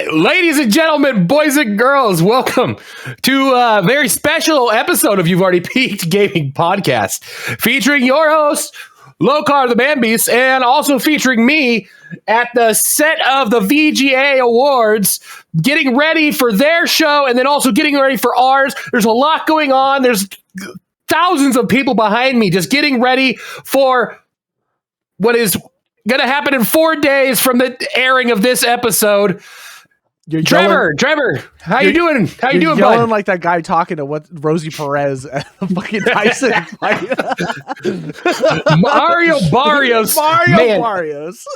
Ladies and gentlemen, boys and girls, welcome to a very special episode of You've Already Peaked Gaming Podcast, featuring your host, Locarthemanbeast, and also featuring me at the set of the VGA Awards, getting ready for their show and then also getting ready for ours. There's a lot going on. There's thousands of people behind me just getting ready for what is going to happen in 4 days from the airing of this episode. Trevor, how you doing? How you doing, yelling bud? like that guy talking to Rosie Perez at the fucking Tyson fight. Mario Barrios. Barrios.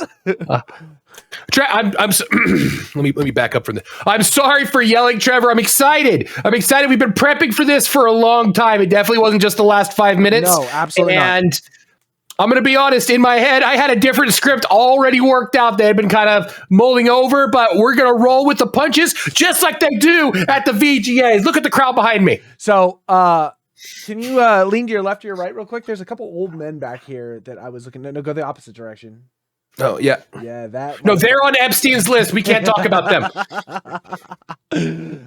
Let me back up from this. I'm sorry for yelling, Trevor. I'm excited. We've been prepping for this for a long time. It definitely wasn't just the last 5 minutes. No, absolutely not. And I'm going to be honest, in my head, I had a different script already worked out that had been kind of mulling over, but we're going to roll with the punches just like they do at the VGAs. Look at the crowd behind me. So, can you lean to your left or your right real quick? There's a couple old men back here that I was looking at. No, go the opposite direction. Oh, yeah. Yeah, that. No, they're on Epstein's list. We can't talk about them.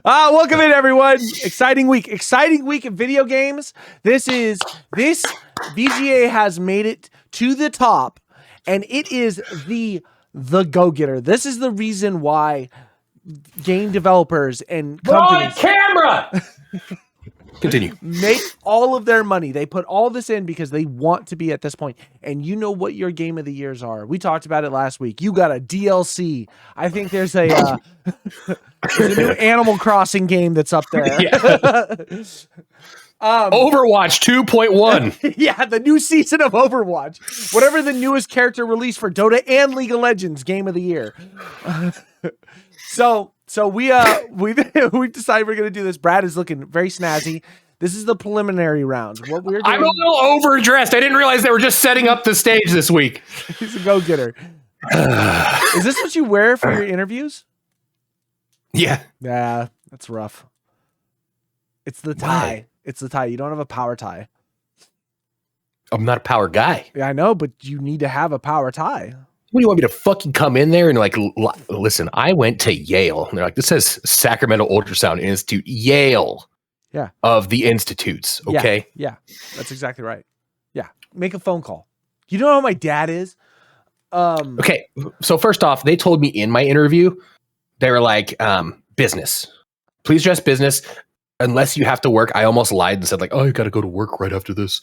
Welcome in, everyone. Exciting week in video games. This VGA has made it to the top, and it is the go-getter. This is the reason why game developers and companies camera. Continue. make all of their money. They put all this in because they want to be at this point. And you know what your game of the years are. We talked about it last week. You got a DLC. I think there's a there's a new Animal Crossing game that's up there. Yeah. Overwatch 2.1. Yeah, the new season of Overwatch. Whatever the newest character released for Dota and League of Legends game of the year. So we've decided we're gonna do this. Brad is looking very snazzy. This is the preliminary rounds. What we're doing, I'm a little overdressed. I didn't realize they were just setting up the stage this week. He's a go-getter. Is this what you wear for your interviews? Yeah. Yeah, that's rough. It's the tie. Why? It's the tie. You don't have a power tie. I'm not a power guy. Yeah, I know, but you need to have a power tie. What do you want me to fucking come in there and like, listen, I went to Yale. And they're like, this says Sacramento Ultrasound Institute, Yale. Yeah. Of the institutes. Okay. Yeah, that's exactly right. Yeah. Make a phone call. You know how my dad is? Okay. So first off, they told me in my interview, they were like, business. Please dress business unless you have to work. I almost lied and said like, oh, you got to go to work right after this.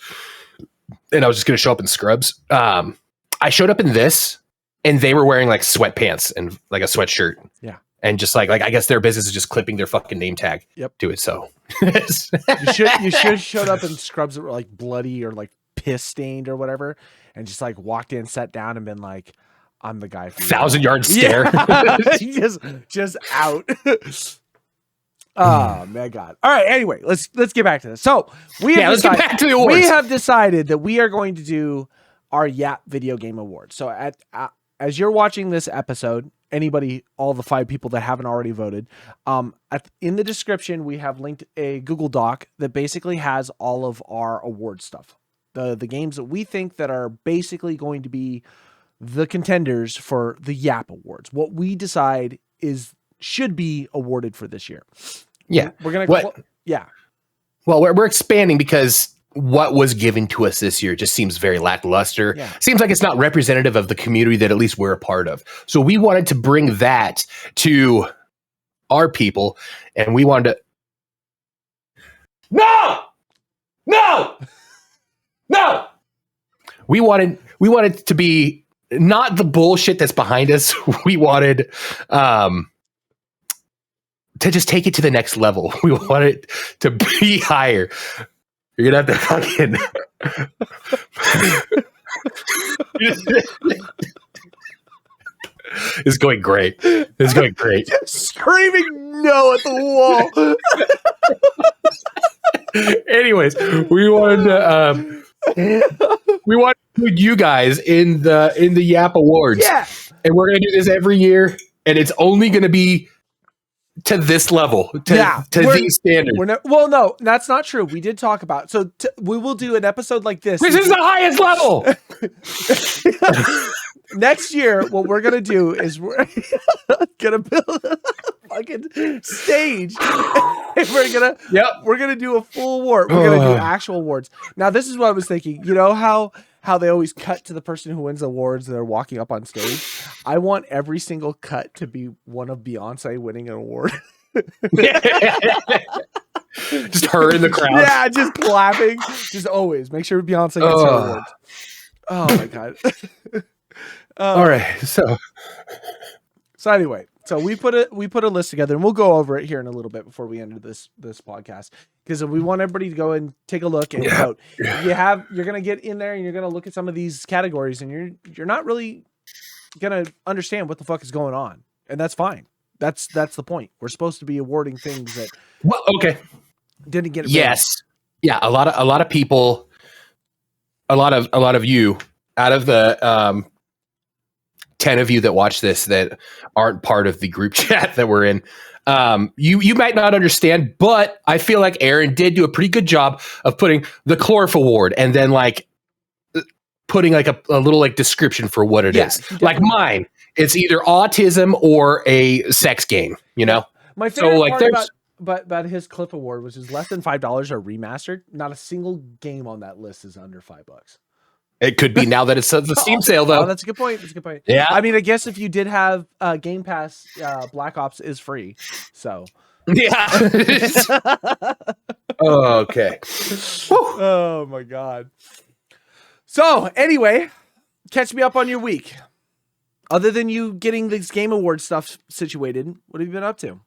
And I was just going to show up in scrubs. I showed up in this. And they were wearing like sweatpants and like a sweatshirt. Yeah. And just like I guess their business is just clipping their fucking name tag to it. So you should have showed up in scrubs that were like bloody or like piss stained or whatever. And just like walked in, sat down and been like, I'm the guy for 1,000-yard stare. Yeah. just out. Oh my God. All right. Anyway, let's get back to this. So let's get back to the awards. We have decided that we are going to do our YAP Video Game Awards. So as you're watching this episode, all the 5 people that haven't already voted, in the description, we have linked a Google Doc that basically has all of our award stuff. The games that we think that are basically going to be the contenders for the YAP Awards. What we decide should be awarded for this year. Yeah. We're going to... Yeah. Well, we're expanding because what was given to us this year just seems very lackluster. Yeah. Seems like it's not representative of the community that at least we're a part of. So we wanted to bring that to our people, and we wanted to... No! We wanted to be not the bullshit that's behind us. We wanted to just take it to the next level. We wanted to be higher. You're gonna have to fucking. It's going great. It's going great. Screaming no at the wall. Anyways, we wanted to put you guys in the YAP Awards. Yeah. And we're gonna do this every year, and it's only gonna be to this level, to these standards. Well, no, that's not true. We did talk about we will do an episode like this. This is the highest level. Next year, what we're gonna do is we're gonna build a fucking stage. And we're gonna do a full award. We're gonna do actual awards. Now, this is what I was thinking. You know how they always cut to the person who wins the awards and they're walking up on stage? I want every single cut to be one of Beyonce winning an award. Just her in the crowd. Yeah, just clapping. Just always make sure Beyonce gets her awards. Oh my god. All right. So anyway, so we put a list together, and we'll go over it here in a little bit before we end this podcast, because we want everybody to go and take a look and vote. You're gonna get in there and you're gonna look at some of these categories, and you're not really gonna understand what the fuck is going on, and that's fine. That's the point. We're supposed to be awarding things that didn't get it. Yes. Yeah. A lot of people, a lot of you out of the 10 of you that watch this that aren't part of the group chat that we're in, you might not understand, but I feel like Aaron did do a pretty good job of putting the chlorophyll award and then like putting like a little like description for what it is. Like mine, it's either autism or a sex game, you know? My favorite part about his clip award was less than $5 are remastered. Not a single game on that list is under $5. It could be now that it's the Steam sale, though. Oh, that's a good point. Yeah. I mean, I guess if you did have Game Pass, Black Ops is free. So. Yeah. Okay. Oh, my God. So, anyway, catch me up on your week. Other than you getting this Game Award stuff situated, what have you been up to?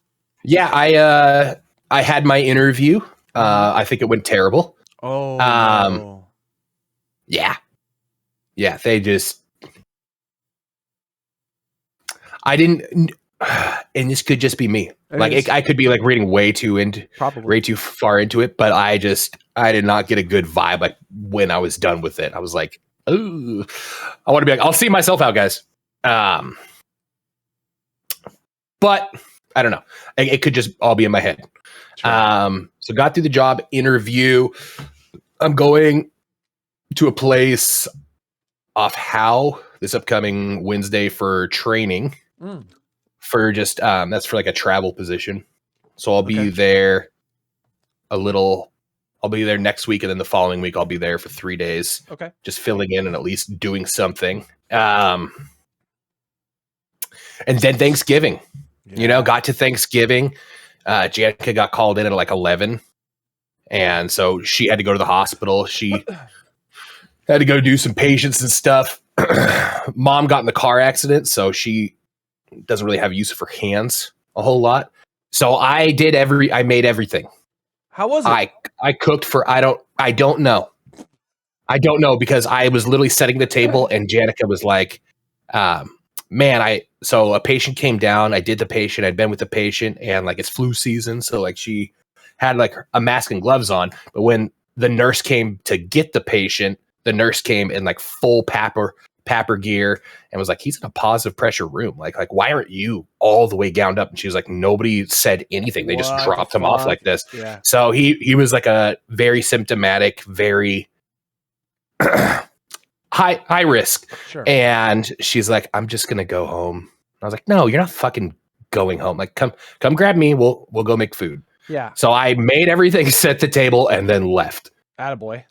Yeah, I had my interview. I think it went terrible. Oh, no. Yeah, they just... I didn't... And this could just be me. I could be like reading way too far into it, but I did not get a good vibe like when I was done with it. I was like, ooh, I want to be like, I'll see myself out, guys. But I don't know. It could just all be in my head. Sure. So got through the job interview. I'm going to a place off How this upcoming Wednesday for training. For just that's for like a travel position. So I'll be there I'll be there next week, and then the following week I'll be there for 3 days. Okay. Just filling in and at least doing something. And then Thanksgiving. Yeah. Got to Thanksgiving. Janica got called in at like 11. And so she had to go to the hospital. She had to go do some patients and stuff. Mom got in the car accident, so she doesn't really have use of her hands a whole lot. So I made everything. How was it? I cooked for, I don't know. I don't know, because I was literally setting the table and Janica was like, so a patient came down. I did the patient. I'd been with the patient, and like it's flu season. So like she had like a mask and gloves on, but when the nurse came to get the patient, the nurse came in like full papper gear and was like, he's in a positive pressure room. Like, why aren't you all the way gowned up? And she was like, nobody said anything. They just dropped him off like this. Yeah. So he was like a very symptomatic, very high risk. Sure. And she's like, I'm just going to go home. I was like, no, you're not fucking going home. Like, come grab me. We'll go make food. Yeah. So I made everything, set the table, and then left. Attaboy.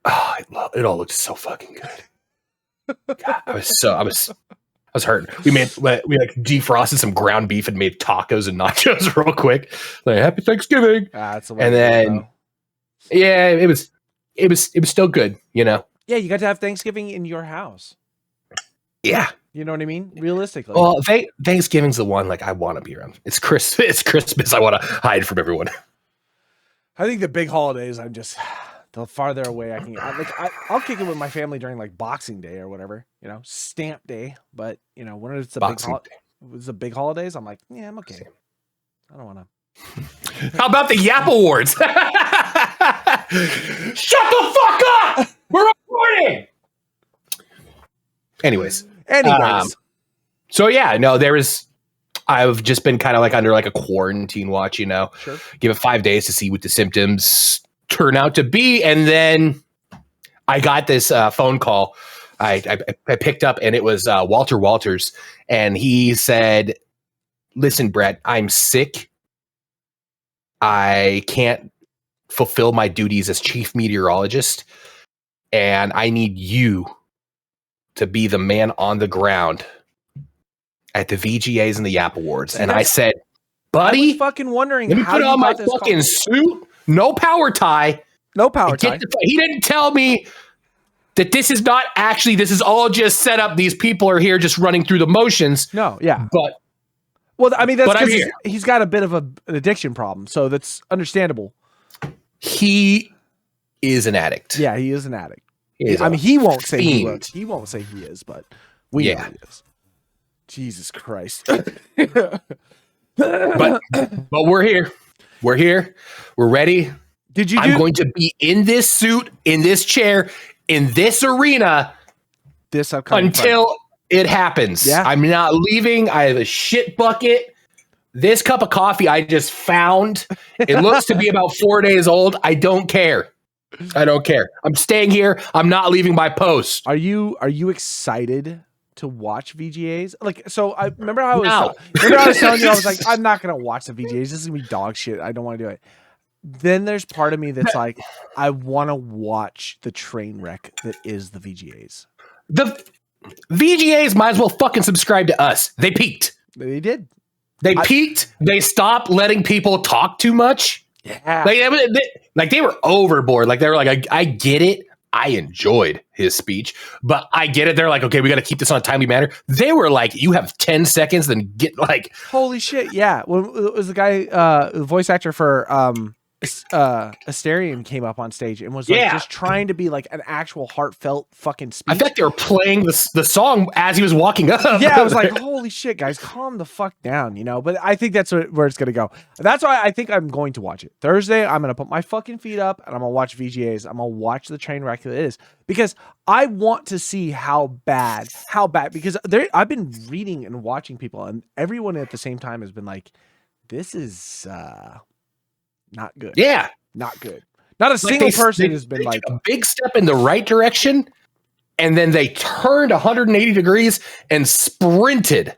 Oh, it all looked so fucking good. God, I was hurting. We defrosted some ground beef and made tacos and nachos real quick. Like, happy Thanksgiving. That's the and then, yeah, it was still good, Yeah, you got to have Thanksgiving in your house. Yeah. You know what I mean? Realistically. Well, Thanksgiving's the one like I want to be around. It's Christmas. I want to hide from everyone. I think the big holidays, the farther away I can get. I'll kick it with my family during like Boxing Day or whatever, Stamp Day. But when it's a big holidays, I'm like, yeah, I'm okay. I don't want to. How about the YAP Awards? Shut the fuck up! We're recording! Anyways. So yeah, no, I've just been kind of like under like a quarantine watch, you know. Sure. Give it 5 days to see what the symptoms turn out to be. And then I got this phone call. I picked up, and it was Walter Walters. And he said, listen, Brett, I'm sick. I can't fulfill my duties as chief meteorologist. And I need you to be the man on the ground at the VGAs and the YAP Awards. And I said, buddy, I was fucking wondering let me put on my fucking suit, no power tie. No power tie. He didn't tell me that this is not actually, this is all just set up. These people are here just running through the motions. No, yeah. But, well, I mean, that's because he's got a bit of an addiction problem. So that's understandable. He is an addict. Yeah, he is an addict. I mean, he won't say he is, but we know he is. Jesus Christ. but we're here. We're here. We're ready. I'm going to be in this suit, in this chair, in this arena until it happens. Yeah. I'm not leaving. I have a shit bucket. This cup of coffee I just found. It looks to be about 4 days old. I don't care. I don't care. I'm staying here. I'm not leaving my post. Are you excited to watch VGAs? Like, so I remember I was telling you, I was like, I'm not going to watch the VGAs. This is going to be dog shit. I don't want to do it. Then there's part of me that's like, I want to watch the train wreck that is the VGAs. The VGAs might as well fucking subscribe to us. They peaked. They did. They peaked. They stopped letting people talk too much. Yeah. They were overboard. Like, they were like, I get it. I enjoyed his speech, but I get it. They're like, okay, we got to keep this on a timely manner. They were like, you have 10 seconds, then get like. Holy shit. Yeah. When it was the guy, the voice actor for Asterion came up on stage and was like just trying to be like an actual heartfelt fucking speech. I bet they were playing the song as he was walking up. Yeah, I was like, holy shit, guys, calm the fuck down, you know? But I think that's where it's going to go. That's why I think I'm going to watch it. Thursday, I'm going to put my fucking feet up and I'm going to watch VGAs. I'm going to watch the train wreck that it is because I want to see how bad, because I've been reading and watching people and everyone at the same time has been like, this is, not good. Yeah. Not good. Not a single person has been like a big step in the right direction. And then they turned 180 degrees and sprinted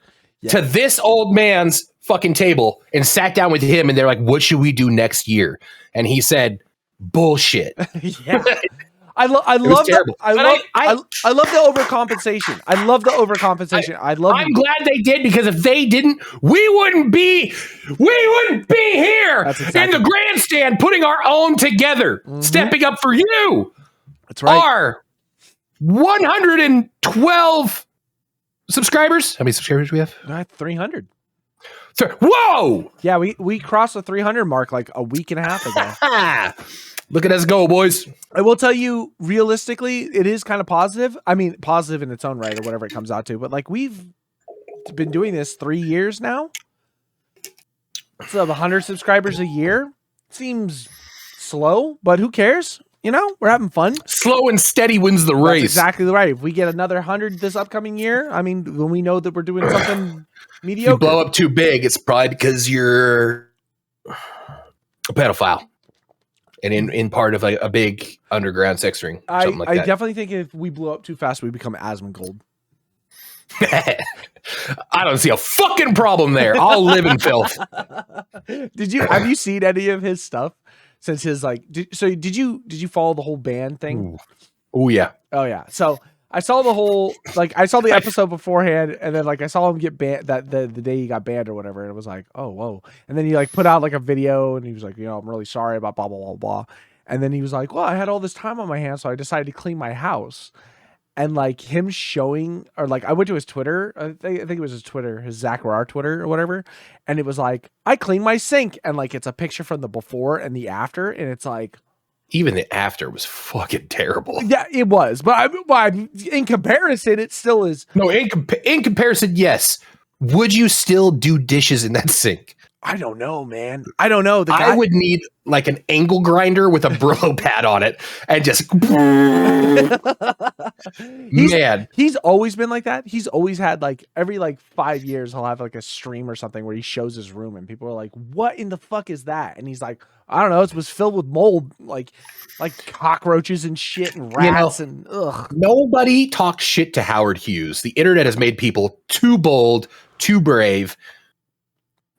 to this old man's fucking table and sat down with him. And they're like, what should we do next year? And he said, bullshit. Yeah. I love the overcompensation. I love the overcompensation. I'm glad they did, because if they didn't, we wouldn't be here in the grandstand putting our own together, stepping up for you. That's right. Our 112 subscribers. How many subscribers do we have? 300. Whoa! Yeah, we crossed the 300 mark like a week and a half ago. Look at us go, boys. I will tell you, realistically, it is kind of positive. I mean, positive in its own right, or whatever it comes out to. But like, we've been doing this 3 years now. So 100 subscribers a year seems slow, but who cares? You know, we're having fun. Slow and steady wins the race. That's exactly right. If we get another 100 this upcoming year, I mean, when we know that we're doing something mediocre. If you blow up too big, it's probably because you're a pedophile. And in part of a big underground sex ring. I that. definitely think if we blow up too fast, we become Asmongold. I don't see a fucking problem there. I'll live in filth. Have you seen any of his stuff since his like? Did you follow the whole band thing? Oh yeah. Oh yeah. So I saw the whole I saw the episode beforehand, and then I saw him get banned that the day he got banned or whatever, and it was like, oh whoa. And then he put out a video, and he was like, I'm really sorry about blah blah blah blah. And then he was like, well, I had all this time on my hands, so I decided to clean my house. And him showing, or I went to his Twitter, I think it was his Twitter, his Zachar Twitter or whatever, and it was like, I cleaned my sink, and it's a picture from the before and the after, and it's like, even the after was fucking terrible. Yeah, it was. But in comparison, it still is. No, in comparison, yes. Would you still do dishes in that sink? I don't know, man. I don't know. I would need like an angle grinder with a Brillo pad on it and just man. He's always been like that. He's always had like every like 5 years he'll have like a stream or something where he shows his room and people are like, "What in the fuck is that?" And he's like, "I don't know. It was filled with mold, like cockroaches and shit and rats and ugh." Nobody talks shit to Howard Hughes. The internet has made people too bold, too brave.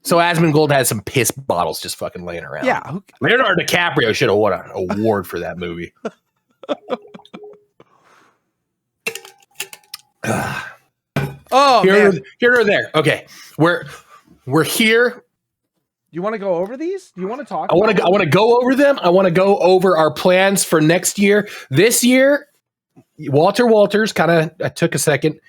So Asmongold has some piss bottles just fucking laying around. Yeah. Leonardo DiCaprio should have won an award for that movie. Oh, here or there. Okay. We're here. You want to go over these? Do you want to talk? I want to go over them. I want to go over our plans for next year. This year, Walters kind of took a second.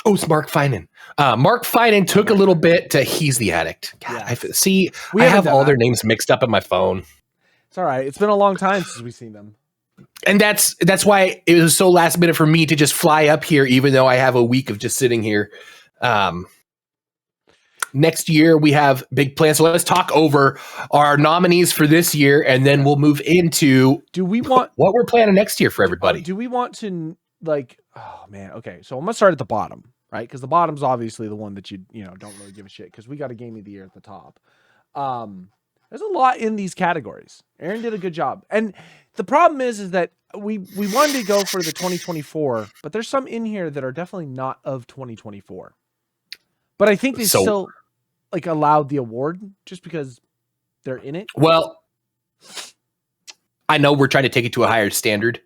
Oh, it's Mark Finan. Mark Finan took a little bit to He's the Addict. God, yes. I have all their names mixed up in my phone. It's all right. It's been a long time since we've seen them. And that's why it was so last minute for me to just fly up here, even though I have a week of just sitting here. Next year, we have big plans. So let's talk over our nominees for this year, and then we'll move into what we're planning next year for everybody. Do we want to like... Oh, man. Okay, so I'm going to start at the bottom, right? Because the bottom's obviously the one that you don't really give a shit because we got a Game of the Year at the top. There's a lot in these categories. Aaron did a good job. And the problem is that we wanted to go for the 2024, but there's some in here that are definitely not of 2024. But I think they still like allowed the award just because they're in it. Well, I know we're trying to take it to a higher standard.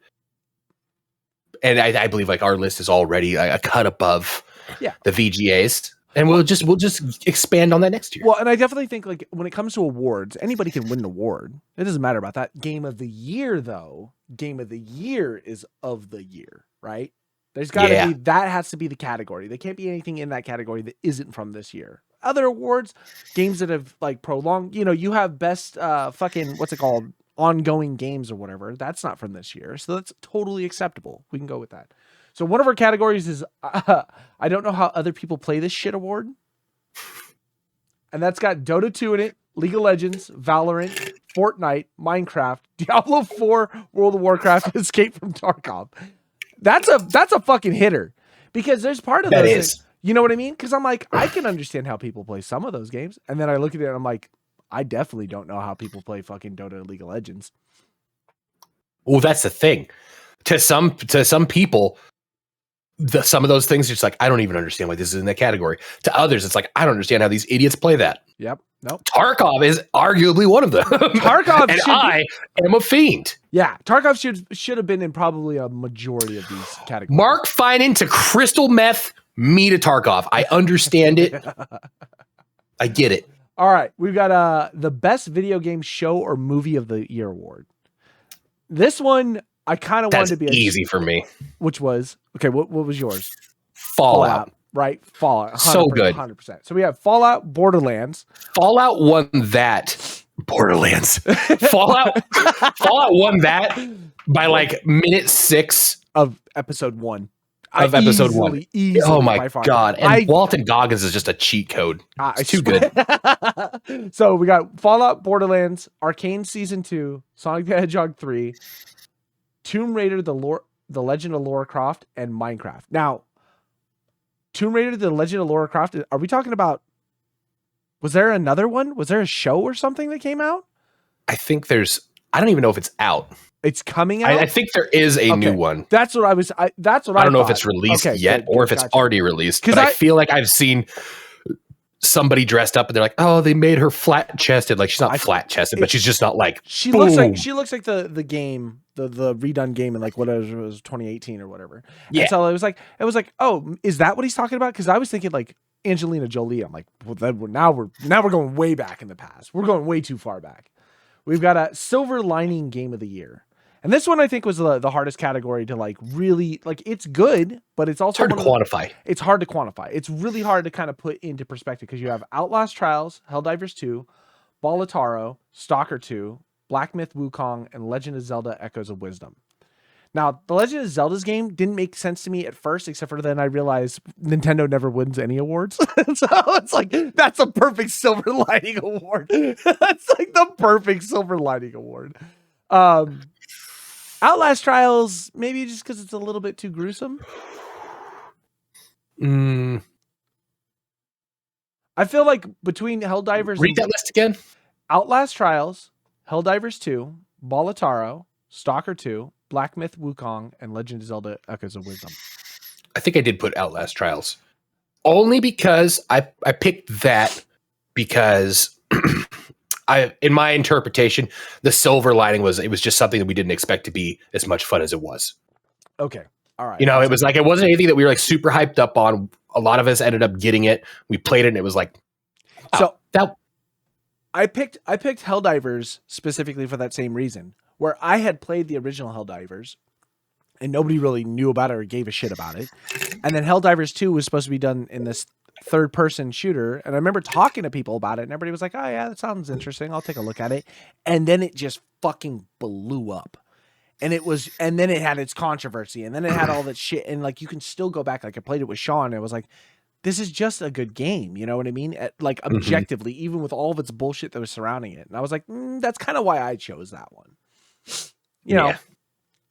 And I believe like our list is already a cut above the VGAs. And we'll just expand on that next year. Well, and I definitely think like when it comes to awards, anybody can win an award. It doesn't matter about that. Game of the Year, though, Game of the Year is of the year, right? There's got to be, that has to be the category. There can't be anything in that category that isn't from this year. Other awards, games that have like prolonged, you have best fucking, what's it called? Ongoing games or whatever. That's not from this year. So that's totally acceptable. We can go with that. So one of our categories is I don't know how other people play this shit award. And that's got Dota 2 in it, League of Legends, Valorant, Fortnite, Minecraft, Diablo 4, World of Warcraft, Escape from Tarkov. That's a fucking hitter. Because there's part of that those is. You know what I mean? Because I'm like, I can understand how people play some of those games. And then I look at it and I'm like, I definitely don't know how people play fucking Dota and League of Legends. Well, that's the thing. To some people, some of those things are just like, I don't even understand why this is in that category. To others, it's like, I don't understand how these idiots play that. Yep. Nope. Tarkov is arguably one of them. Tarkov and I am a fiend. Yeah, Tarkov should have been in probably a majority of these categories. Mark Finan to crystal meth, me to Tarkov. I understand it. I get it. All right, we've got the best video game show or movie of the year award. This one I kind of wanted to be easy for me. Which was okay. What was yours? Fallout. Right, Fallout. So good, 100%. So we have Fallout, Borderlands. Fallout won that. Borderlands. Fallout won that by like minute 6 of episode 1. Episode 1. Oh my god! And Walton Goggins is just a cheat code. It's too good. So we got Fallout, Borderlands, Arcane Season 2, Sonic the Hedgehog 3, Tomb Raider: The Legend of Lara Croft, and Minecraft. Now, Tomb Raider: The Legend of Lara Croft. Are we talking about? Was there another one? Was there a show or something that came out? I think there's. I don't even know if it's out. It's coming out. I think there is a new one. That's what I was. I don't know if it's released yet or if it's already released. But I feel like I've seen somebody dressed up and they're like, "Oh, they made her flat chested." Like she's not flat chested, but she's just not like. She looks like the game, the redone game in like whatever it was 2018 or whatever. Yeah. And so it was like, oh, is that what he's talking about? Because I was thinking like Angelina Jolie. I'm like, well, then now we're going way back in the past. We're going way too far back. We've got a Silver Lining Game of the Year. And this one I think was the hardest category to like really like. It's good, but it's also hard to quantify. It's hard to quantify. It's really hard to kind of put into perspective because you have Outlast Trials, Helldivers 2, Bolataro, Stalker 2, Black Myth Wukong, and Legend of Zelda: Echoes of Wisdom. Now, the Legend of Zelda's game didn't make sense to me at first, except for then I realized Nintendo never wins any awards. So it's like, that's a perfect silver lining award. That's like the perfect silver lining award. Outlast Trials, maybe just because it's a little bit too gruesome. I feel like between Helldivers... Read that list again. Outlast Trials, Helldivers 2, Bolataro, Stalker 2, Black Myth Wukong, and Legend of Zelda Echoes of Wisdom. I think I did put Outlast Trials. Only because I picked that because in my interpretation, the silver lining was it was just something that we didn't expect to be as much fun as it was. Okay. All right. You know, it was like it wasn't anything that we were like super hyped up on. A lot of us ended up getting it. We played it and it was like so that I picked Helldivers specifically for that same reason, where I had played the original Helldivers and nobody really knew about it or gave a shit about it. And then Helldivers 2 was supposed to be done in this third person shooter. And I remember talking to people about it and everybody was like, oh yeah, that sounds interesting. I'll take a look at it. And then it just fucking blew up. And then it had its controversy and then it had all that shit. And like, you can still go back. Like I played it with Sean and it was like, this is just a good game. You know what I mean? Like objectively, even with all of its bullshit that was surrounding it. And I was like, that's kind of why I chose that one. You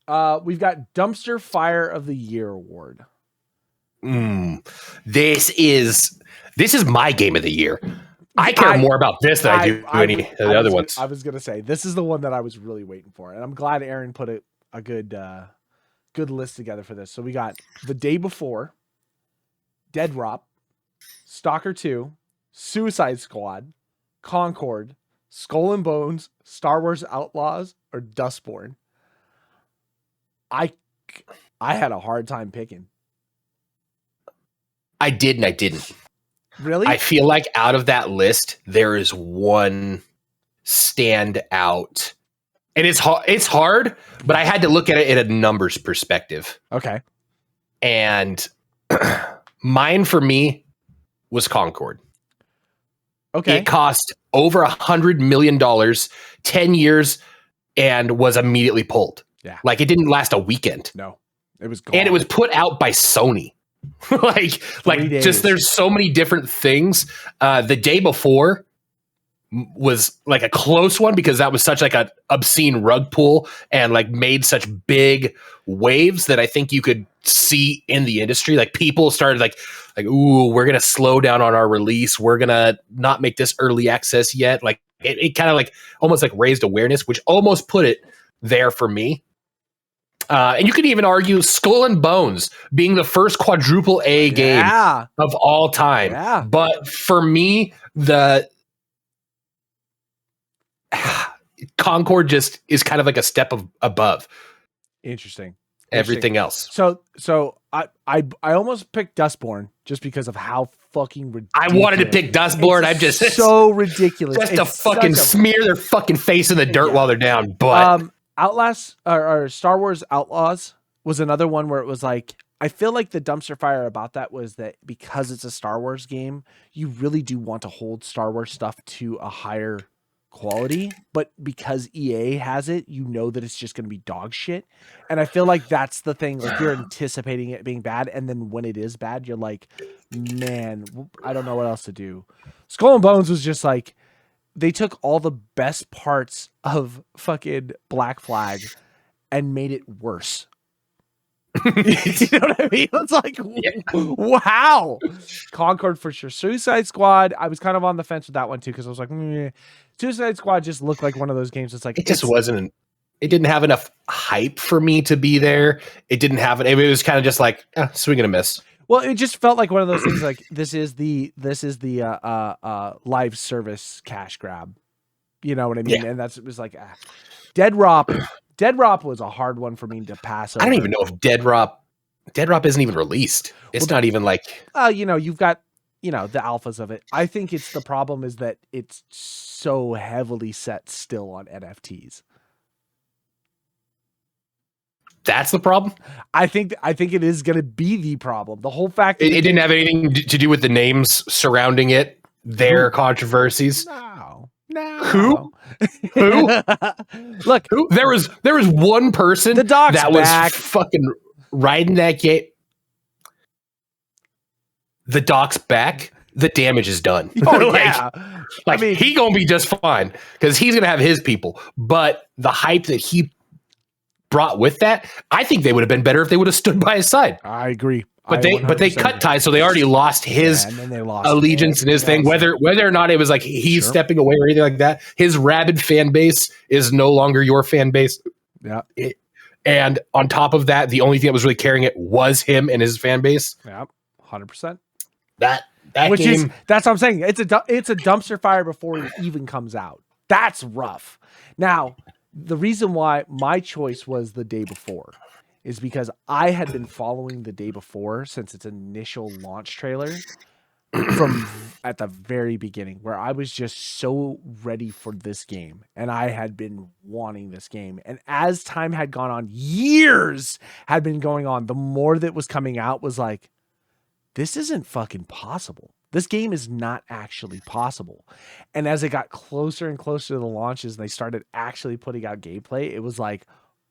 know, we've got Dumpster Fire of the Year award. This is my game of the year. I care more about this than I do any of the other ones. I was going to say, this is the one that I was really waiting for. And I'm glad Aaron put a good list together for this. So we got The Day Before, Dead Drop, Stalker 2, Suicide Squad, Concord, Skull and Bones, Star Wars Outlaws, or Dustborn. I had a hard time picking. I did and I didn't. Really? I feel like out of that list, there is one stand out. And it's hard, but I had to look at it in a numbers perspective. Okay. And mine for me was Concord. Okay. It cost over $100 million, 10 years, and was immediately pulled. Yeah. Like it didn't last a weekend. No, it was gone. And it was put out by Sony. like just there's so many different things. The Day Before was like a close one because that was such like an obscene rug pull and like made such big waves that I think you could see in the industry. Like people started like, ooh, we're going to slow down on our release. We're going to not make this early access yet. Like it kind of like almost like raised awareness, which almost put it there for me. And you could even argue Skull and Bones being the first quadruple A game of all time. Yeah. But for me, the Concord just is kind of like a step above. Interesting. Everything else. So I almost picked Dustborn just because of how fucking ridiculous. I wanted to pick Dustborn. I'm just so ridiculous. Just to fucking smear their fucking face in the dirt while they're down. But Outlast or Star Wars Outlaws was another one where it was like, I feel like the dumpster fire about that was that because it's a Star Wars game, you really do want to hold Star Wars stuff to a higher quality, but because EA has it, you know that it's just going to be dog shit. And I feel like that's the thing, like you're anticipating it being bad, and then when it is bad, you're like, man, I don't know what else to do. Skull and Bones was just like, they took all the best parts of fucking Black Flag and made it worse. You know what I mean? It's like, wow. Concord for sure. Suicide Squad, I was kind of on the fence with that one too, because I was like, Suicide Squad just looked like one of those games that's like, it didn't have enough hype for me to be there. It didn't have it. It was kind of just like, swing and a miss. Well, it just felt like one of those things like this is the live service cash grab. You know what I mean? Yeah. And it was like Dead Drop was a hard one for me to pass over. I don't even know if Dead Drop isn't even released. It's not even like you've got the alphas of it. I think it's the problem is that it's so heavily set still on NFTs. That's the problem. I think it is going to be the problem. The whole fact that it didn't have anything to do with the names surrounding it, their controversies. No. Who? Look, who? There was one person that was fucking riding that game. The doc's back. The damage is done. Oh, yeah. I mean, he gonna be just fine because he's gonna have his people. But the hype that he brought with that, I think they would have been better if they would have stood by his side. I agree. But they cut ties, so they already lost his allegiance and his thing. Whether or not it was like he's stepping away or anything like that, his rabid fan base is no longer your fan base. Yeah. And on top of that, the only thing that was really carrying it was him and his fan base. Yeah, 100%. That's what I'm saying. It's a dumpster fire before it even comes out. That's rough. Now, the reason why my choice was the day before is because I had been following the day before since its initial launch trailer from at the very beginning, where I was just so ready for this game and I had been wanting this game. And as time had gone on, years had been going on, the more that was coming out was like, this isn't fucking possible. This game is not actually possible. And as it got closer and closer to the launches and they started actually putting out gameplay, it was like,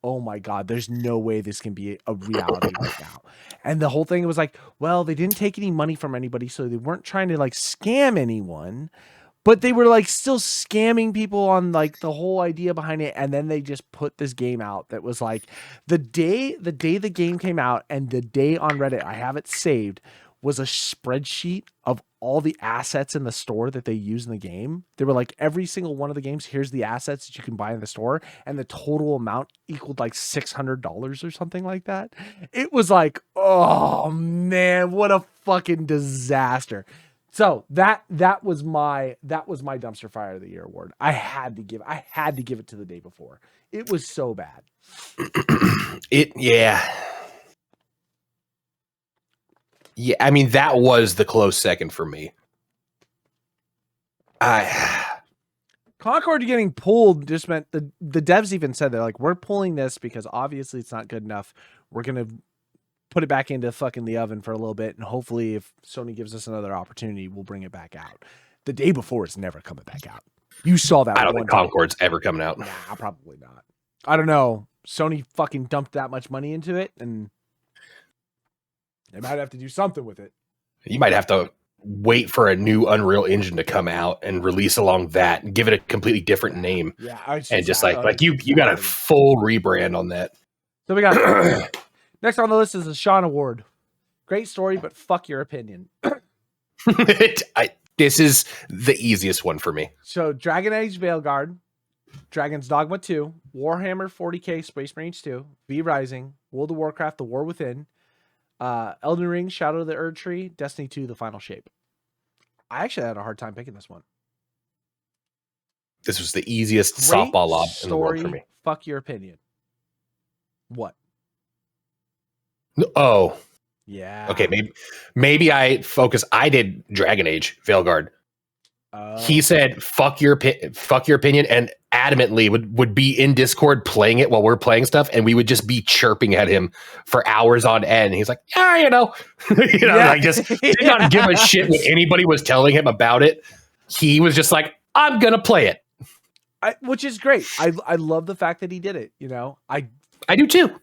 oh my God, there's no way this can be a reality right now. And the whole thing was like, well, they didn't take any money from anybody, so they weren't trying to like scam anyone, but they were like still scamming people on like the whole idea behind it. And then they just put this game out that was like the day the game came out, and the day on Reddit, I have it saved, was a spreadsheet of all the assets in the store that they use in the game. They were like, every single one of the games, here's the assets that you can buy in the store. And the total amount equaled like $600 or something like that. It was like, oh man, what a fucking disaster. So that was my dumpster fire of the year award. I had to give it to the day before. It was so bad. Yeah, I mean, that was the close second for me. Concord getting pulled just meant the devs even said, they're like, we're pulling this because obviously it's not good enough. We're going to put it back into fucking the oven for a little bit. And hopefully if Sony gives us another opportunity, we'll bring it back out. The day before, it's never coming back out. You saw that. I don't think Concord's ever coming out. Nah, probably not. I don't know. Sony fucking dumped that much money into it, and they might have to do something with it. You might have to wait for a new Unreal Engine to come out and release along that and give it a completely different name. Yeah. And just like you got a full rebrand on that. So we got next on the list is the Sean Award. Great story, but fuck your opinion. This is the easiest one for me. So Dragon Age Veilguard, Dragon's Dogma 2, Warhammer 40k Space Marines 2, V Rising, World of Warcraft The War Within, Elden Ring, Shadow of the Erd Tree, Destiny 2, The Final Shape. I actually had a hard time picking this one. This was the easiest softball lob in the world for me. Fuck your opinion. What? Oh. Yeah. Okay, maybe I did Dragon Age Veilguard. He said fuck your opinion, and adamantly would be in Discord playing it while we're playing stuff, and we would just be chirping at him for hours on end. And he's like, I just did not give a shit what anybody was telling him about it. He was just like, I'm gonna play it, which is great. I love the fact that he did it. I do too.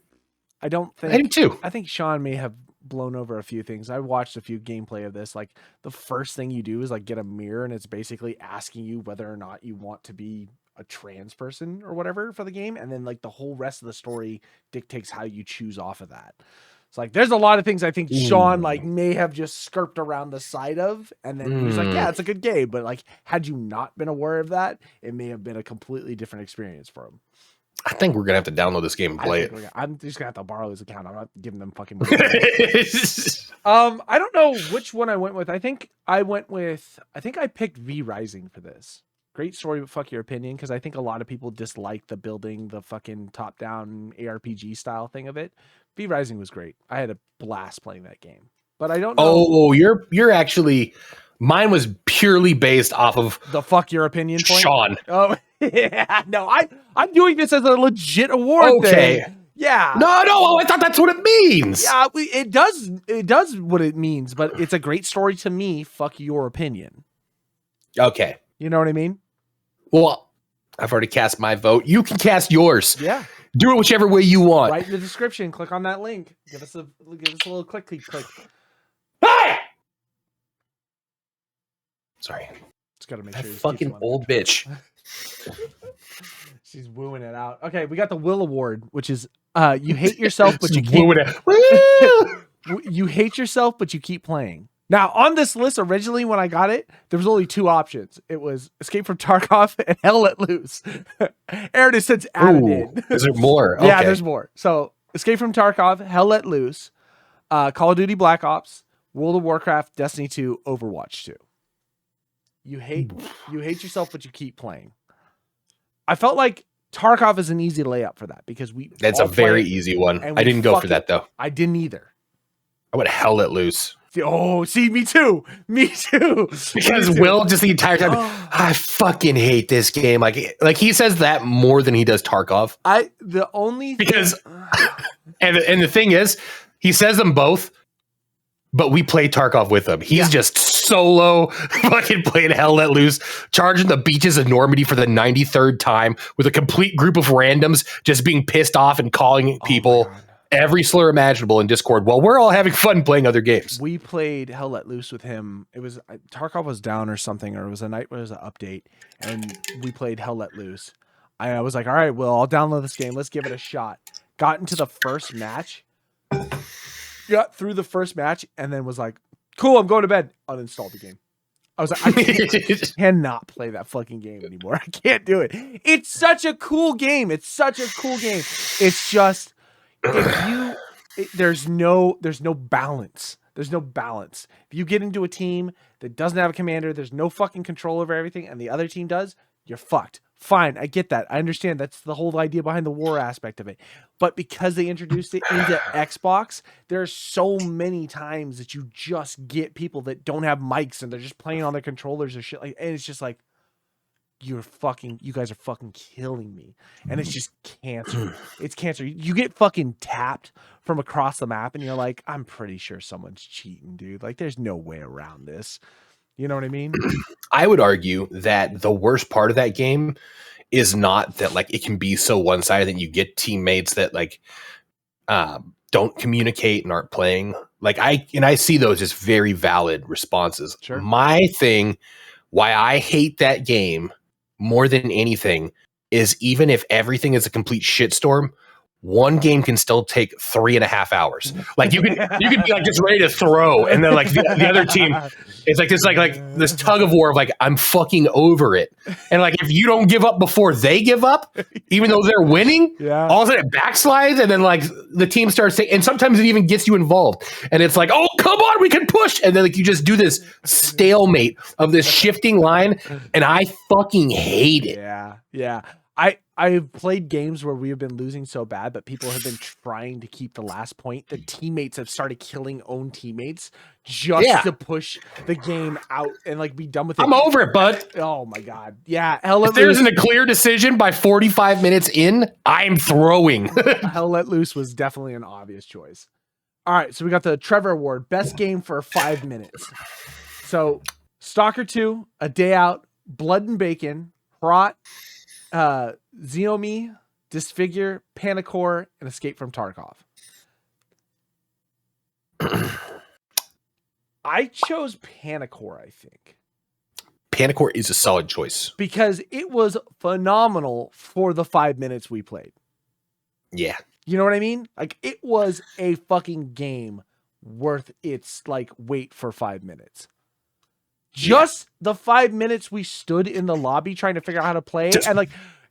I do too. I think Sean may have blown over a few things. I watched a few gameplay of this. Like, the first thing you do is like get a mirror, and it's basically asking you whether or not you want to be a trans person or whatever for the game, and then like the whole rest of the story dictates how you choose off of that. It's like there's a lot of things I think Sean like may have just skirped around the side of, and then he's like, yeah, it's a good game, but like had you not been aware of that, it may have been a completely different experience for him. I think we're gonna have to download this game and play it. I'm just gonna have to borrow his account. I'm not giving them fucking money. I don't know which one I went with. I think I picked V Rising for this. Great story, but fuck your opinion, because I think a lot of people dislike the building, the fucking top-down ARPG style thing of it. V Rising was great. I had a blast playing that game, but I don't know. Oh, you're actually. Mine was purely based off of the fuck your opinion point. Sean. Oh yeah, no, I'm doing this as a legit award thing. Yeah. No, I thought that's what it means. Yeah, it does what it means, but it's a great story to me. Fuck your opinion. Okay. You know what I mean? Well, I've already cast my vote. You can cast yours. Yeah. Do it whichever way you want. Right in the description. Click on that link. Give us a little click. Hey! Sorry. Just gotta make sure. Fucking old bitch. She's wooing it out. Okay, we got the Will Award, which is you hate yourself, but you keep you hate yourself, but you keep playing. Now, on this list, originally when I got it, there was only 2 options. It was Escape from Tarkov and Hell Let Loose. Aaron has since added in. Is there more? Okay. Yeah, there's more. So, Escape from Tarkov, Hell Let Loose, Call of Duty Black Ops, World of Warcraft, Destiny 2, Overwatch 2. You hate yourself, but you keep playing. I felt like Tarkov is an easy layup for that because that's a very easy one. I didn't go for that though. I didn't either. I would Hell Let Loose. Oh, see, me too. Because Will just the entire time, I fucking hate this game. Like he says that more than he does Tarkov. And the thing is, he says them both, but we play Tarkov with him. He's just solo fucking playing Hell Let Loose, charging the beaches of Normandy for the 93rd time with a complete group of randoms just being pissed off and calling people every slur imaginable in Discord while we're all having fun playing other games. We played Hell Let Loose with him. It was Tarkov was down or something, or it was a night where it was an update, and we played Hell Let Loose. I was like, all right, Will, I'll download this game. Let's give it a shot. Got into the first match. Got through the first match and then was like, cool, I'm going to bed. Uninstalled the game. I was like, I cannot play that fucking game anymore. I can't do it. It's such a cool game. It's just there's no balance. There's no balance. If you get into a team that doesn't have a commander, there's no fucking control over everything, and the other team does, you're fucked. Fine, I get that. I understand that's the whole idea behind the war aspect of it. But because they introduced it into Xbox, there's so many times that you just get people that don't have mics and they're just playing on their controllers or shit like, and it's just like, you guys are fucking killing me. And it's just cancer. It's cancer. You get fucking tapped from across the map and you're like, I'm pretty sure someone's cheating, dude. Like, there's no way around this. You know what I mean? I would argue that the worst part of that game is not that like it can be so one-sided that you get teammates that like don't communicate and aren't playing. Like I see those as very valid responses. Sure. My thing, why I hate that game more than anything is even if everything is a complete shitstorm, one game can still take 3.5 hours. Like you can be like just ready to throw, and then like the other team, it's like this like this tug of war of like I'm fucking over it, and like if you don't give up before they give up, even though they're winning, all of a sudden it backslides, and then like the team starts saying, and sometimes it even gets you involved, and it's like, oh come on, we can push, and then like you just do this stalemate of this shifting line, and I fucking hate it. Yeah. I've played games where we have been losing so bad, but people have been trying to keep the last point. The teammates have started killing own teammates just to push the game out and like be done with it. I'm over it, bud. Oh my God. Yeah. If there isn't a clear decision by 45 minutes in, I'm throwing. Hell Let Loose was definitely an obvious choice. All right. So we got the Trevor Award, best game for 5 minutes. So Stalker 2, A Day Out, Blood and Bacon, Prot, Xenomi, Disfigure, Panicore, and Escape from Tarkov. I chose Panicore, I think. Panicore is a solid choice. Because it was phenomenal for the 5 minutes we played. Yeah. You know what I mean? Like, it was a fucking game worth its, like, wait for 5 minutes. Just the 5 minutes we stood in the lobby trying to figure out how to play,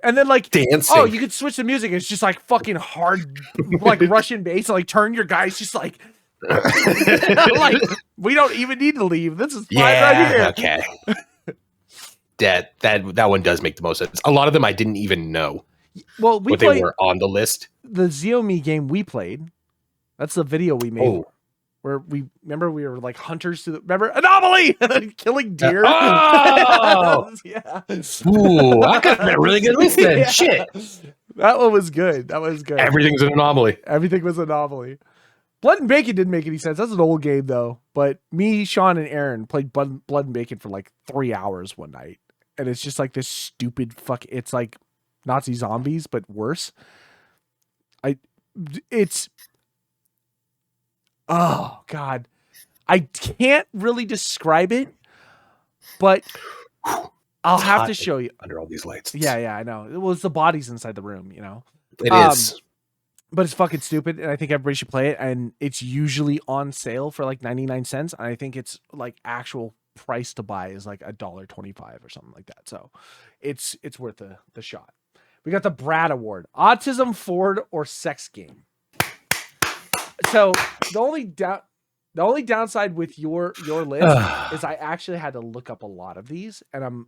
and then dancing. Oh, you could switch the music. It's just like fucking hard, like Russian bass. And, like turn your guys just like, like we don't even need to leave. This is fine right here. Okay. that one does make the most sense. A lot of them I didn't even know. Well, they were on the list. The Xiomi game we played. That's the video we made. Oh. Where we were like hunters to remember Anomaly killing deer. Oh, yeah. Ooh, that could have been a really good list then. Yeah. Shit, that one was good. Everything's an anomaly. Everything was an anomaly. Blood and Bacon didn't make any sense. That's an old game though. But me, Sean, and Aaron played Blood and Bacon for like 3 hours one night, and it's just like this stupid fuck. It's like Nazi zombies, but worse. Oh God, I can't really describe it, but I'll have to show you under all these lights. Yeah, I know. It was the bodies inside the room, you know. It is. But it's fucking stupid, and I think everybody should play it. And it's usually on sale for like 99 cents. And I think it's like actual price to buy is like $1.25 or something like that. So it's worth the shot. We got the Brad Award: Autism, Ford, or Sex Game. So the only downside with your list is I actually had to look up a lot of these, and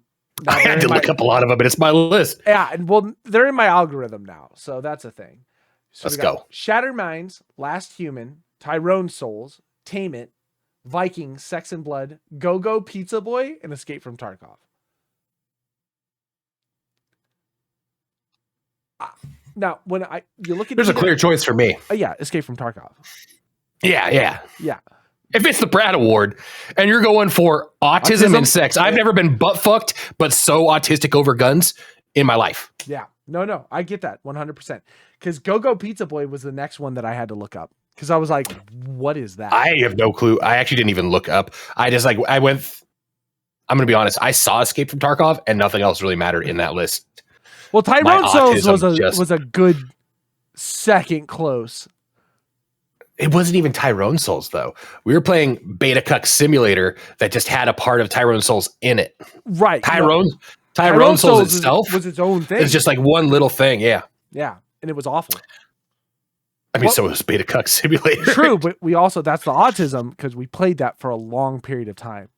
I had to look up a lot of them, but it's my list. Yeah, and well, they're in my algorithm now, so that's a thing. So Let's go. Shattered Minds, Last Human, Tyrone Souls, Tame It, Viking, Sex and Blood, Go-Go Pizza Boy, and Escape from Tarkov. Now, when you look at there's a clear choice for me. Yeah, Escape from Tarkov. Yeah. If it's the Brad Award and you're going for autism and sex, I've never been butt fucked, but so autistic over guns in my life. Yeah. No, I get that 100%. Because Go-Go Pizza Boy was the next one that I had to look up. Because I was like, what is that? I have no clue. I actually didn't even look up. I'm going to be honest. I saw Escape from Tarkov and nothing else really mattered in that list. Well, Tyrone Souls was a good second close. It wasn't even Tyrone Souls, though. We were playing Beta Cuck Simulator that just had a part of Tyrone Souls in it. Right. Tyrone Souls itself was its own thing. It's just like one little thing. Yeah. Yeah. And it was awful. I mean, so was Beta Cuck Simulator. True, but that's the autism because we played that for a long period of time.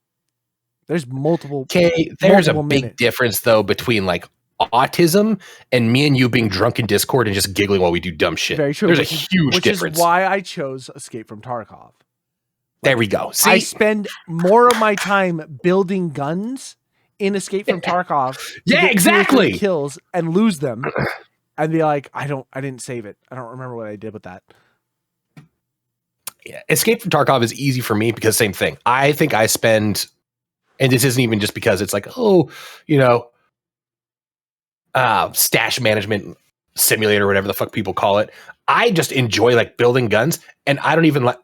There's multiple. Okay, there's a big difference though between like autism and me and you being drunk in Discord and just giggling while we do dumb shit. Very true. There's a huge difference. Which is why I chose Escape from Tarkov. There we go. See? I spend more of my time building guns in Escape from Tarkov. Yeah, exactly. Kills and lose them. And be like, I didn't save it. I don't remember what I did with that. Yeah, Escape from Tarkov is easy for me because same thing. I think I spend, and this isn't even just because it's like, stash management simulator, or whatever the fuck people call it. I just enjoy like building guns, and I don't even my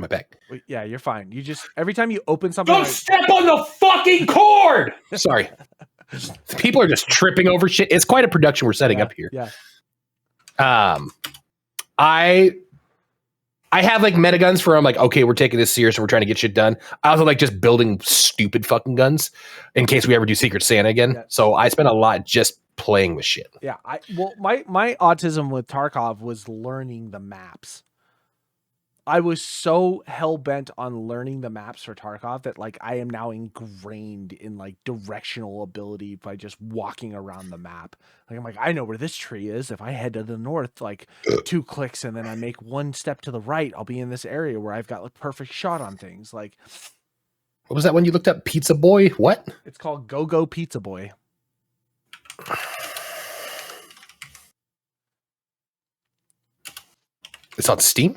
back. Yeah, you're fine. You just every time you open something, don't step on the fucking cord. Sorry. People are just tripping over shit. It's quite a production we're setting up here. Yeah. I have like meta guns where I'm like, okay, we're taking this serious and we're trying to get shit done. I also like just building stupid fucking guns in case we ever do Secret Santa again. Yeah. So I spend a lot just playing with shit. Yeah. My autism with Tarkov was learning the maps. I was so hell-bent on learning the maps for Tarkov that like I am now ingrained in like directional ability by just walking around the map. Like I'm like, I know where this tree is. If I head to the north, like 2 clicks and then I make 1 step to the right, I'll be in this area where I've got like perfect shot on things. Like, what was that one you looked up? Pizza Boy? What? It's called Go-Go Pizza Boy. It's on Steam?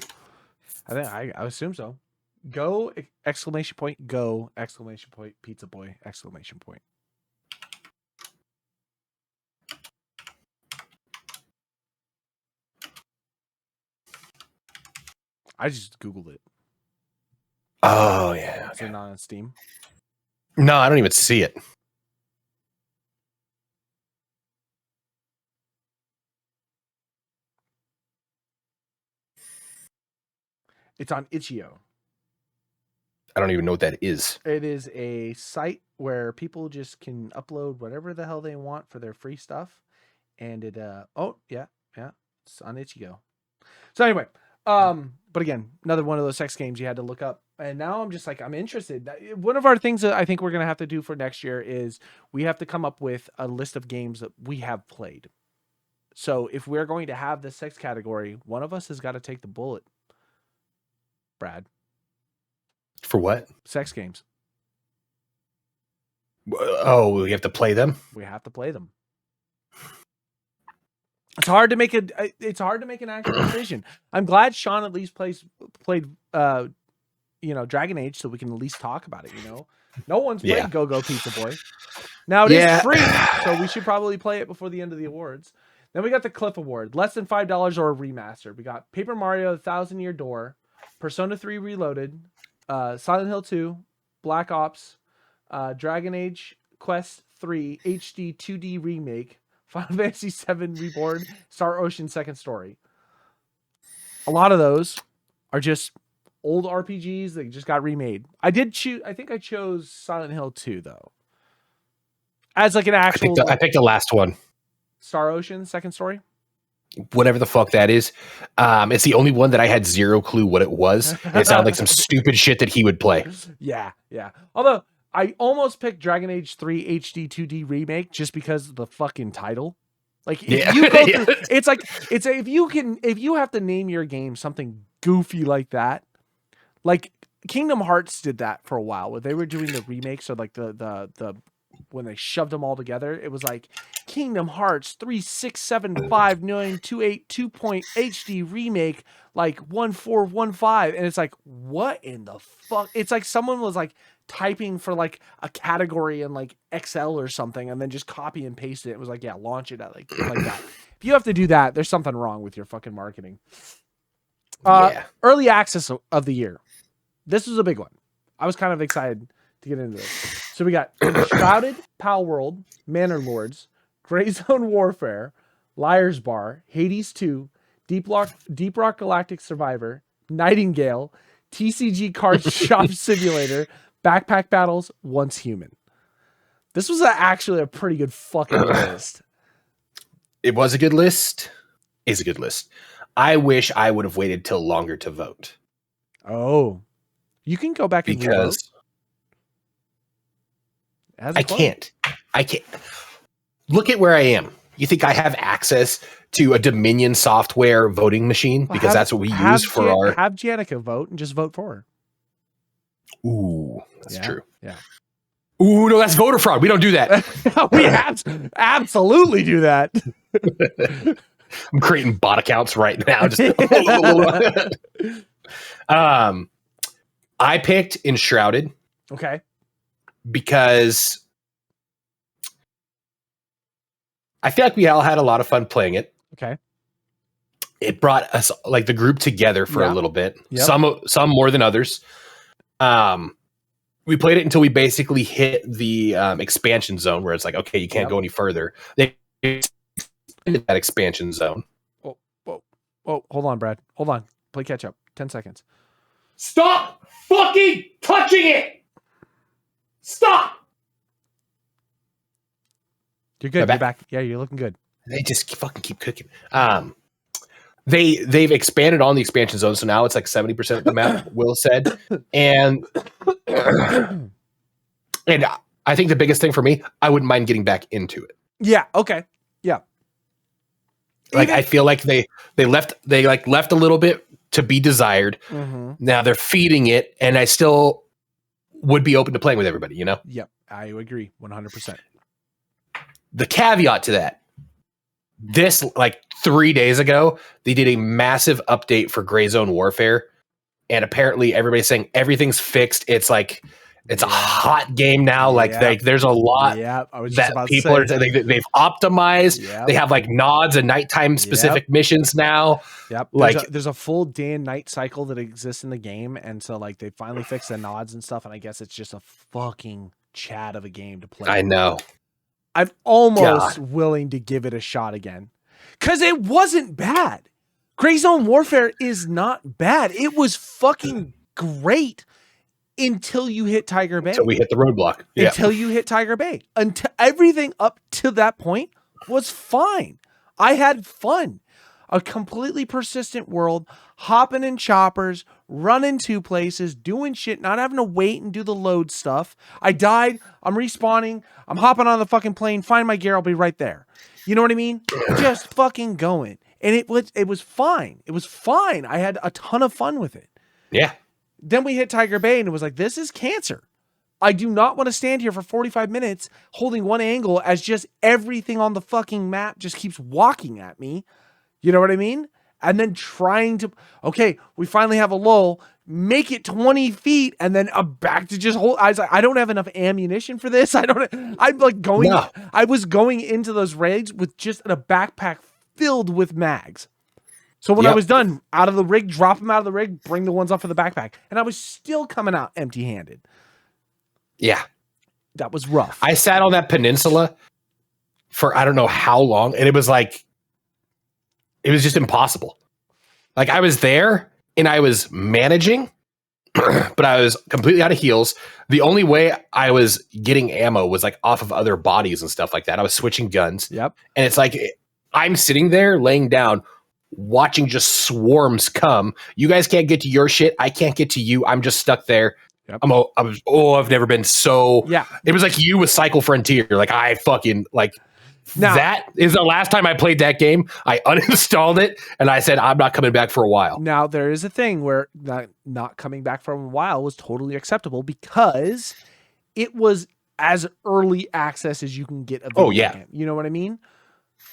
I assume so. Go ! Go ! Pizza Boy ! I just Googled it. Oh yeah. Is it not on Steam? No, I don't even see it. It's on Itch.io. I don't even know what that is. It is a site where people just can upload whatever the hell they want for their free stuff. And it, it's on Itch.io. So anyway, but again, another one of those sex games you had to look up. And now I'm just like, I'm interested. One of our things that I think we're going to have to do for next year is we have to come up with a list of games that we have played. So if we're going to have the sex category, one of us has got to take the bullet. Brad. For what? Sex games. Oh, we have to play them? We have to play them. It's hard to make an actual decision. I'm glad Sean at least played Dragon Age so we can at least talk about it, No one's played Go-Go Pizza Boy. Now it is free, so we should probably play it before the end of the awards. Then we got the Cliff Award, less than $5 or a remaster. We got Paper Mario: The Thousand Year Door, Persona 3 Reloaded, Silent Hill 2, Black Ops, Dragon Age Quest 3 HD 2D Remake, Final Fantasy 7 Reborn, Star Ocean Second Story. A lot of those are just old RPGs that just got remade. I think I chose Silent Hill 2 though. As like an actual I picked the last one. Star Ocean Second Story? Whatever the fuck that is. It's the only one that I had zero clue what it was. It sounded like some stupid shit that he would play. Yeah. Although I almost picked Dragon Age 3 HD 2D Remake just because of the fucking title. Like if you go through, if you have to name your game something goofy like that, like Kingdom Hearts did that for a while where they were doing the remakes or like the when they shoved them all together, it was like Kingdom Hearts 3675928.2 HD remake, like 1415, and it's like, what in the fuck? It's like someone was like typing for like a category in like Excel or something, and then just copy and paste it. It was like, yeah, launch it at like that. If you have to do that, there's something wrong with your fucking marketing. Early access of the year. This was a big one. I was kind of excited to get into this. So we got Shrouded, Pal World, Manor Lords, Gray Zone Warfare, Liar's Bar, Hades 2, Deep Rock Galactic Survivor, Nightingale, TCG Card Shop Simulator, Backpack Battles, Once Human. This was actually a pretty good fucking list. It was a good list. Is a good list. I wish I would have waited till longer to vote. Oh. You can go back and because I can't. Look at where I am. You think I have access to a Dominion software voting machine? Because that's what we use for our... Have Janica vote and just vote for her. Ooh, that's true. Yeah. Ooh, no, that's voter fraud. We don't do that. We absolutely do that. I'm creating bot accounts right now. I picked Enshrouded. Okay. Because I feel like we all had a lot of fun playing it. Okay. It brought us like the group together for a little bit. Yep. Some more than others. We played it until we basically hit the expansion zone where it's like, okay, you can't go any further. They extended that expansion zone. Oh, hold on, Brad. Hold on. Play catch up. 10 seconds. Stop fucking touching it. Stop. You're good. You're back. Yeah, you're looking good. They just fucking keep cooking. They've expanded on the expansion zone, so now it's like 70% of the map. Will said, and I think the biggest thing for me, I wouldn't mind getting back into it. Yeah. Okay. Yeah. Like I feel like they left a little bit to be desired. Mm-hmm. Now they're feeding it, and I still would be open to playing with everybody, you know? Yep. I agree 100%. The caveat to that, this like 3 days ago, they did a massive update for Gray Zone Warfare, and apparently everybody's saying everything's fixed. It's like it's a hot game now. Like there's a lot that people are they've optimized. They have like nods and nighttime specific missions now. Yep. Like there's a full day and night cycle that exists in the game, and so like they finally fixed the nods and stuff. And I guess it's just a fucking chat of a game to play. I know. I'm almost willing to give it a shot again because it wasn't bad. Gray Zone Warfare is not bad. It was fucking great until you hit Tiger Bay. Until we hit the roadblock. Yeah. Until you hit Tiger Bay. Until everything up to that point was fine. I had fun. A completely persistent world, hopping in choppers, running to places, doing shit, not having to wait and do the load stuff. I died. I'm respawning. I'm hopping on the fucking plane. Find my gear. I'll be right there. You know what I mean? Just fucking going. And it was fine. It was fine. I had a ton of fun with it. Yeah. Then we hit Tiger Bay and it was like, this is cancer. I do not want to stand here for 45 minutes holding one angle as just everything on the fucking map just keeps walking at me. You know what I mean? and then trying to, okay, we finally have a lull, make it 20 feet, and then back to just hold. I was like, I don't have enough ammunition for this. I was going into those raids with just a backpack filled with mags. So when I was done, out of the rig, drop them out of the rig, bring the ones off of the backpack. And I was still coming out empty-handed. Yeah. That was rough. I sat on that peninsula for I don't know how long, and it was just impossible. Like, I was there, and I was managing, but I was completely out of heals. The only way I was getting ammo was, like, off of other bodies and stuff like that. I was switching guns. Yep. And it's like, I'm sitting there laying down, watching just swarms come. You guys can't get to your shit. I can't get to you. I'm just stuck there. Yep. I've never been so. Yeah. It was like you with Cycle Frontier. Like, I fucking like. Now, that is the last time I played that game. I uninstalled it and I said, I'm not coming back for a while. Now, there is a thing where not coming back for a while was totally acceptable because it was as early access as you can get a video game. You know what I mean?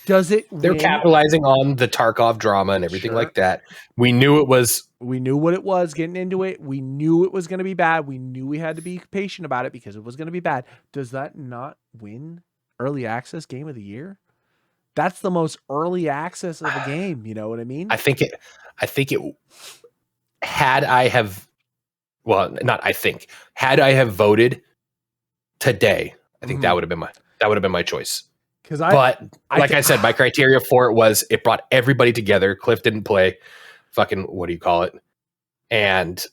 They're capitalizing on the Tarkov drama and everything like that. We knew what it was getting into it. We knew it was going to be bad. We knew we had to be patient about it because it was going to be bad. Does that not win early access game of the year? That's the most early access of a game. You know what I mean? Had I have voted today, I think that would have been my choice. But I said, my criteria for it was it brought everybody together. Cliff didn't play fucking, what do you call it? And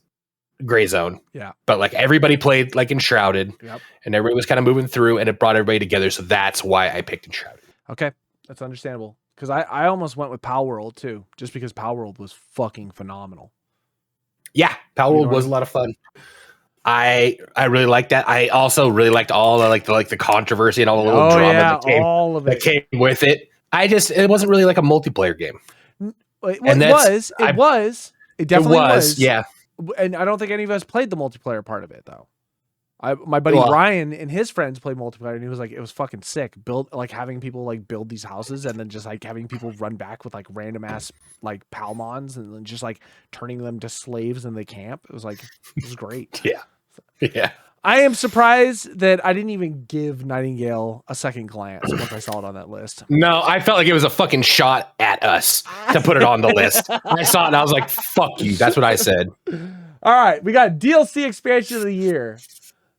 Gray Zone. Yeah. But like everybody played like Enshrouded. Yep. And everybody was kind of moving through and it brought everybody together. So that's why I picked Enshrouded. Okay. That's understandable. Because I almost went with Pal World too, just because Pal World was fucking phenomenal. Yeah. Pal World was a lot of fun. I really liked that. I also really liked all the controversy and all the little drama that came with it. It wasn't really like a multiplayer game. It definitely was. Yeah. And I don't think any of us played the multiplayer part of it though. My buddy Ryan and his friends played multiplayer and he was like, it was fucking sick. Having people like build these houses and then just like having people run back with like random ass like Palmons and then just like turning them to slaves in the camp. It was great. Yeah. Yeah. I am surprised that I didn't even give Nightingale a second glance once I saw it on that list. No, I felt like it was a fucking shot at us to put it on the list. I saw it and I was like, fuck you. That's what I said. All right. We got DLC expansion of the year.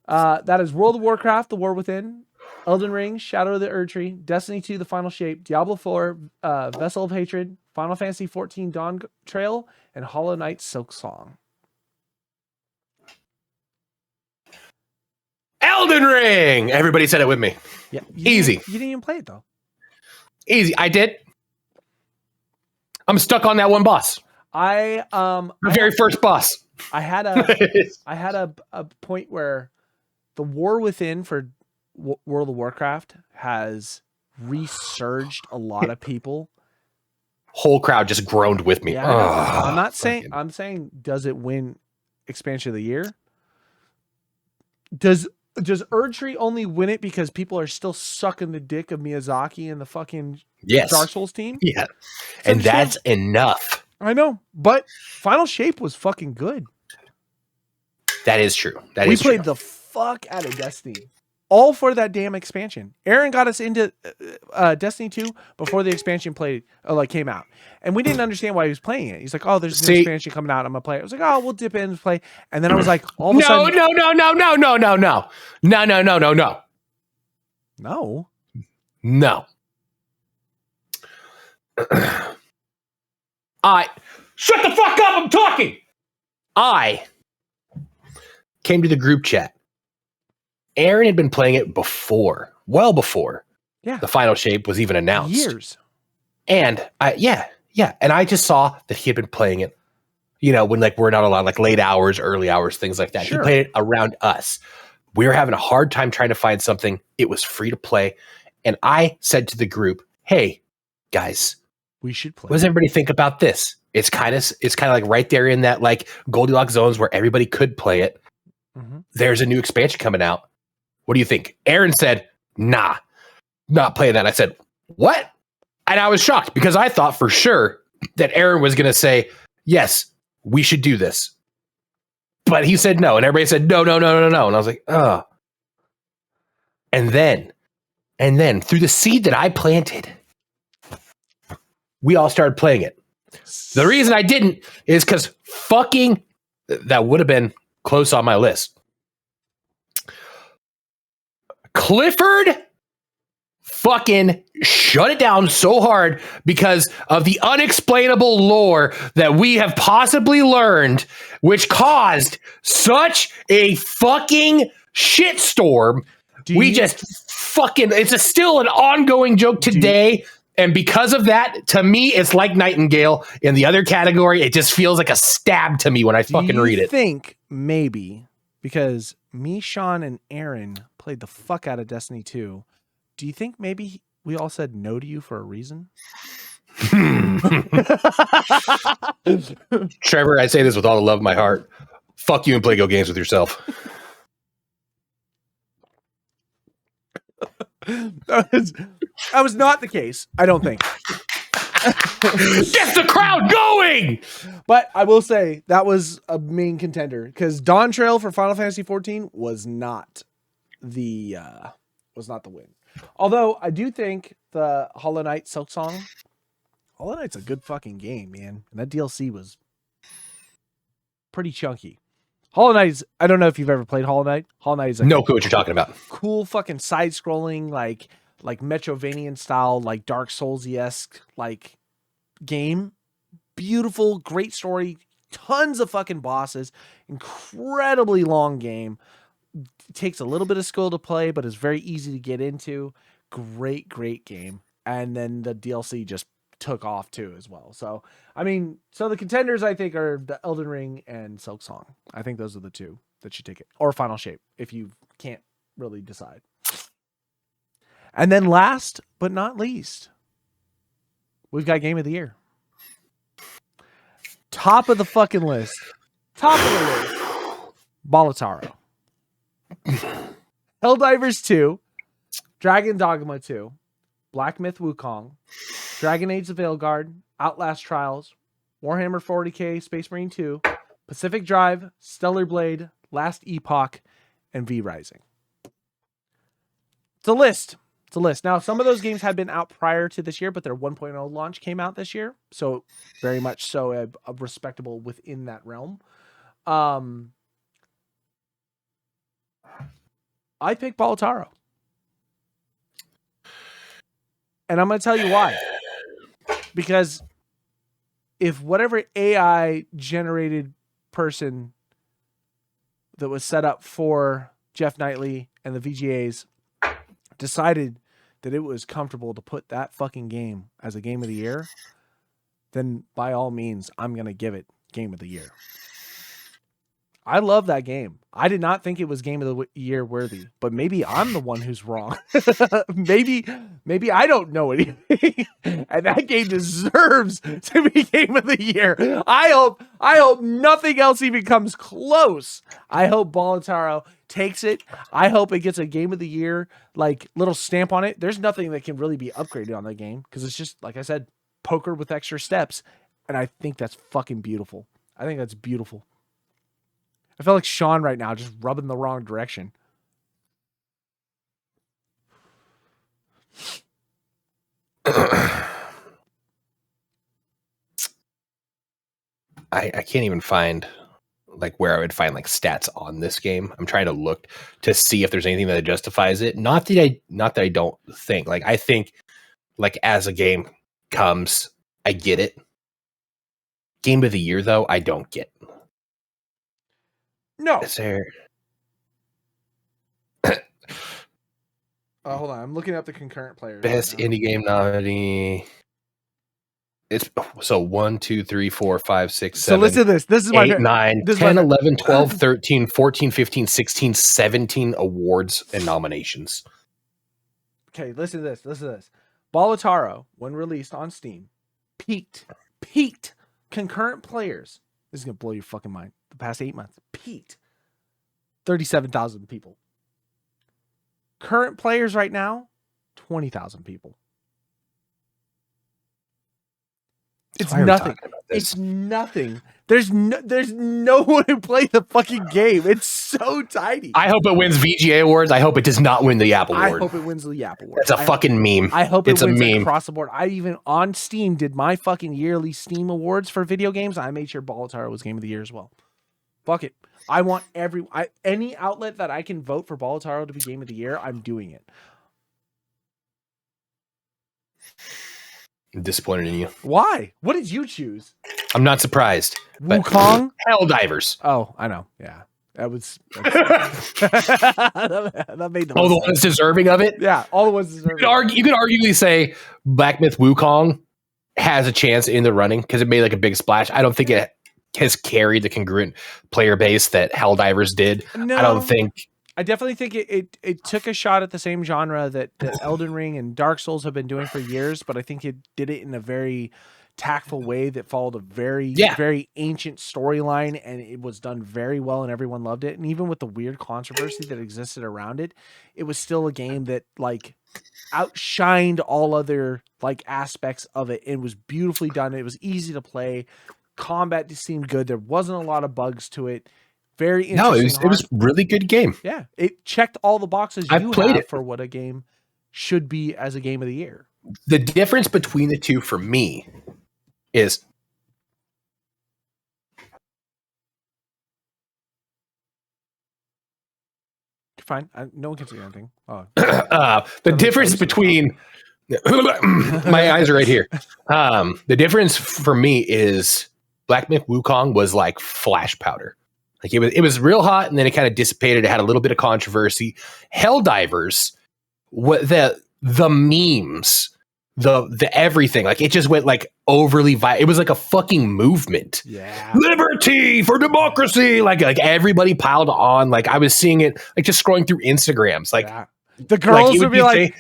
That is World of Warcraft, The War Within, Elden Ring, Shadow of the Erdtree, Destiny 2, The Final Shape, Diablo 4, Vessel of Hatred, Final Fantasy 14, Dawn Trail, and Hollow Knight Silk Song. Elden Ring! Everybody said it with me. Yeah, easy. You didn't even play it, though. Easy. I did. I'm stuck on that one boss. The very first boss. I had a point where the War Within for World of Warcraft has resurged a lot of people. Whole crowd just groaned with me. Yeah, I'm saying does it win expansion of the year? Does Erdtree only win it because people are still sucking the dick of Miyazaki and the fucking Dark Souls team? Yeah. And that's enough. I know, but Final Shape was fucking good. That is true. We played the fuck out of Destiny. All for that damn expansion. Aaron got us into Destiny 2 before the expansion came out. And we didn't understand why he was playing it. He's like, oh, there's an expansion coming out. I'm going to play it. I was like, oh, we'll dip in and play. And then I was like, all of a sudden. No. No. Shut the fuck up. I'm talking. I came to the group chat. Aaron had been playing it well before the Final Shape was even announced. Years. And and I just saw that he had been playing it, when we're not allowed, late hours, early hours, things like that. Sure. He played it around us. We were having a hard time trying to find something. It was free to play. And I said to the group, hey, guys, we should play. What does everybody think about this? It's kind of like right there in that Goldilocks zones where everybody could play it. Mm-hmm. There's a new expansion coming out. What do you think? Aaron said, nah, not playing that. I said, what? And I was shocked because I thought for sure that Aaron was going to say, yes, we should do this. But he said no. And everybody said, no. And I was like, oh. And then through the seed that I planted, we all started playing it. The reason I didn't is because fucking that would have been close on my list. Clifford fucking shut it down so hard because of the unexplainable lore that we have possibly learned, which caused such a fucking shitstorm. It's still an ongoing joke today. And because of that, to me, it's like Nightingale. In the other category, it just feels like a stab to me when I fucking read it. I think maybe because me, Sean, and Aaron played the fuck out of Destiny 2. Do you think maybe we all said no to you for a reason? Trevor, I say this with all the love of my heart. Fuck you and play Go games with yourself. That was not the case, I don't think. Get the crowd going! But I will say that was a main contender because Dawn Trail for Final Fantasy XIV was not the win. Although I do think the Hollow Knight Silksong, Hollow Knight's a good fucking game, man. And that DLC was pretty chunky. Hollow Knight I don't know if you've ever played Hollow Knight. Hollow Knight is no clue what you're talking about. Cool fucking side-scrolling, like Metrovanian style, like Dark Souls-esque like game. Beautiful, great story, tons of fucking bosses, incredibly long game. It takes a little bit of skill to play, but it's very easy to get into. Great game. And then the DLC just took off too as well. So, I mean, the contenders I think are the Elden Ring and Silksong. I think those are the two that should take it. Or Final Shape if you can't really decide. And then last but not least, we've got Game of the Year. Top of the fucking list. Top of the list. Bolotaro. Helldivers 2. Dragon Dogma 2. Black Myth Wukong. Dragon Age of Veilguard. Outlast Trials. Warhammer 40k Space Marine 2. Pacific Drive. Stellar Blade. Last Epoch. And V Rising. It's a list. Now, some of those games had been out prior to this year, but their 1.0 launch came out this year. So very much so a respectable within that realm. I picked Bolotaro. And I'm going to tell you why. Because if whatever AI generated person that was set up for Jeff Knightley and the VGAs decided that it was comfortable to put that fucking game as a game of the year, then by all means, I'm going to give it game of the year. I love that game. I did not think it was game of the year worthy, but maybe I'm the one who's wrong. maybe I don't know anything, and that game deserves to be game of the year. I hope nothing else even comes close. I hope Bolotaro takes it. I hope it gets a game of the year like little stamp on it. There's nothing that can really be upgraded on that game because it's just, like I said, poker with extra steps, and I think that's fucking beautiful. I think that's beautiful. I feel like Sean right now, just rubbing the wrong direction. I can't even find like where I would find like stats on this game. I'm trying to look to see if there's anything that justifies it. Not that I don't think. Like I think like as a game comes, I get it. Game of the year though, I don't get. No. Is there? Hold on, I'm looking up the concurrent players. Best indie game nominee. It's so 1, 2, 3, 4, 5, 6, 7. So listen to this. This is 8, 9, 10, 11, 12, 13, 14, 15, 16, 17 awards and nominations. Okay, listen to this. Bolotaro, when released on Steam, peaked concurrent players. This is gonna blow your fucking mind. The past 8 months, peaked 37,000 people. Current players right now, 20,000 people. It's nothing. It's nothing. There's no one who played the fucking game. It's so tiny. I hope it wins VGA awards. I hope it does not win the YAP award. I hope it wins the YAP award. It's a fucking meme. I hope it wins across the board. I even on Steam did my fucking yearly Steam awards for video games. I made sure Bolotaro was Game of the Year as well. Fuck it. I want any outlet that I can vote for Bolotaro to be Game of the Year. I'm doing it. I'm disappointed in you. Why? What did you choose? I'm not surprised. Wukong? Helldivers. Oh, I know. Yeah. That made the all the ones deserving of it? Yeah, all the ones deserving. You could arguably say Black Myth Wukong has a chance in the running because it made like a big splash. I don't think it has carried the congruent player base that Helldivers did. No. I definitely think it took a shot at the same genre that Elden Ring and Dark Souls have been doing for years, but I think it did it in a very tactful way that followed a very ancient storyline, and it was done very well and everyone loved it. And even with the weird controversy that existed around it, it was still a game that like outshined all other like aspects of it. It was beautifully done. It was easy to play. Combat just seemed good. There wasn't a lot of bugs to it. Very interesting. No, it was really good game. Yeah, it checked all the boxes you have for what a game should be as a Game of the Year. The difference between the two for me is fine. No one can see anything. Oh. The difference between my eyes are right here. The difference for me is Black Myth Wukong was like flash powder. Like it was real hot, and then it kind of dissipated. It had a little bit of controversy. Helldivers, what the memes, the everything, like it just went like overly violent. It was like a fucking movement. Yeah, liberty for democracy. Like everybody piled on. Like I was seeing it, like just scrolling through Instagrams. Like the girls would be like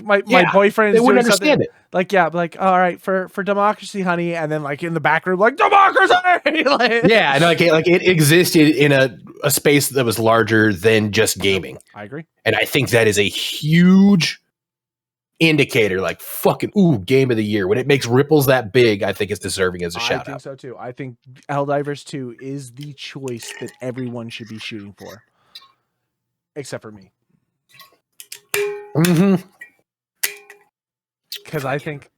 my boyfriend. They wouldn't understand it. Like all right for democracy, honey, and then like in the back room, like democracy. Yeah, and like it existed in a space that was larger than just gaming. I agree, and I think that is a huge indicator. Like fucking Game of the Year when it makes ripples that big. I think it's deserving as a shout out. I think so too. I think Helldivers 2 is the choice that everyone should be shooting for, except for me. Because I think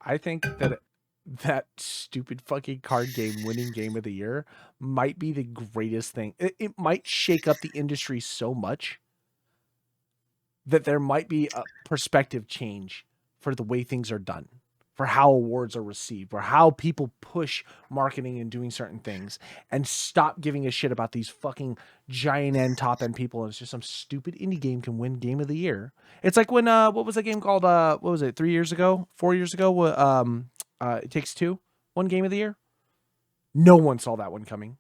that stupid fucking card game winning Game of the Year might be the greatest thing. It might shake up the industry so much that there might be a perspective change for the way things are done, for how awards are received, or how people push marketing and doing certain things, and stop giving a shit about these fucking giant end, top end people. And it's just some stupid indie game can win Game of the Year. It's like when what was that game called? What was it? 4 years ago? It Takes Two won Game of the Year. No one saw that one coming.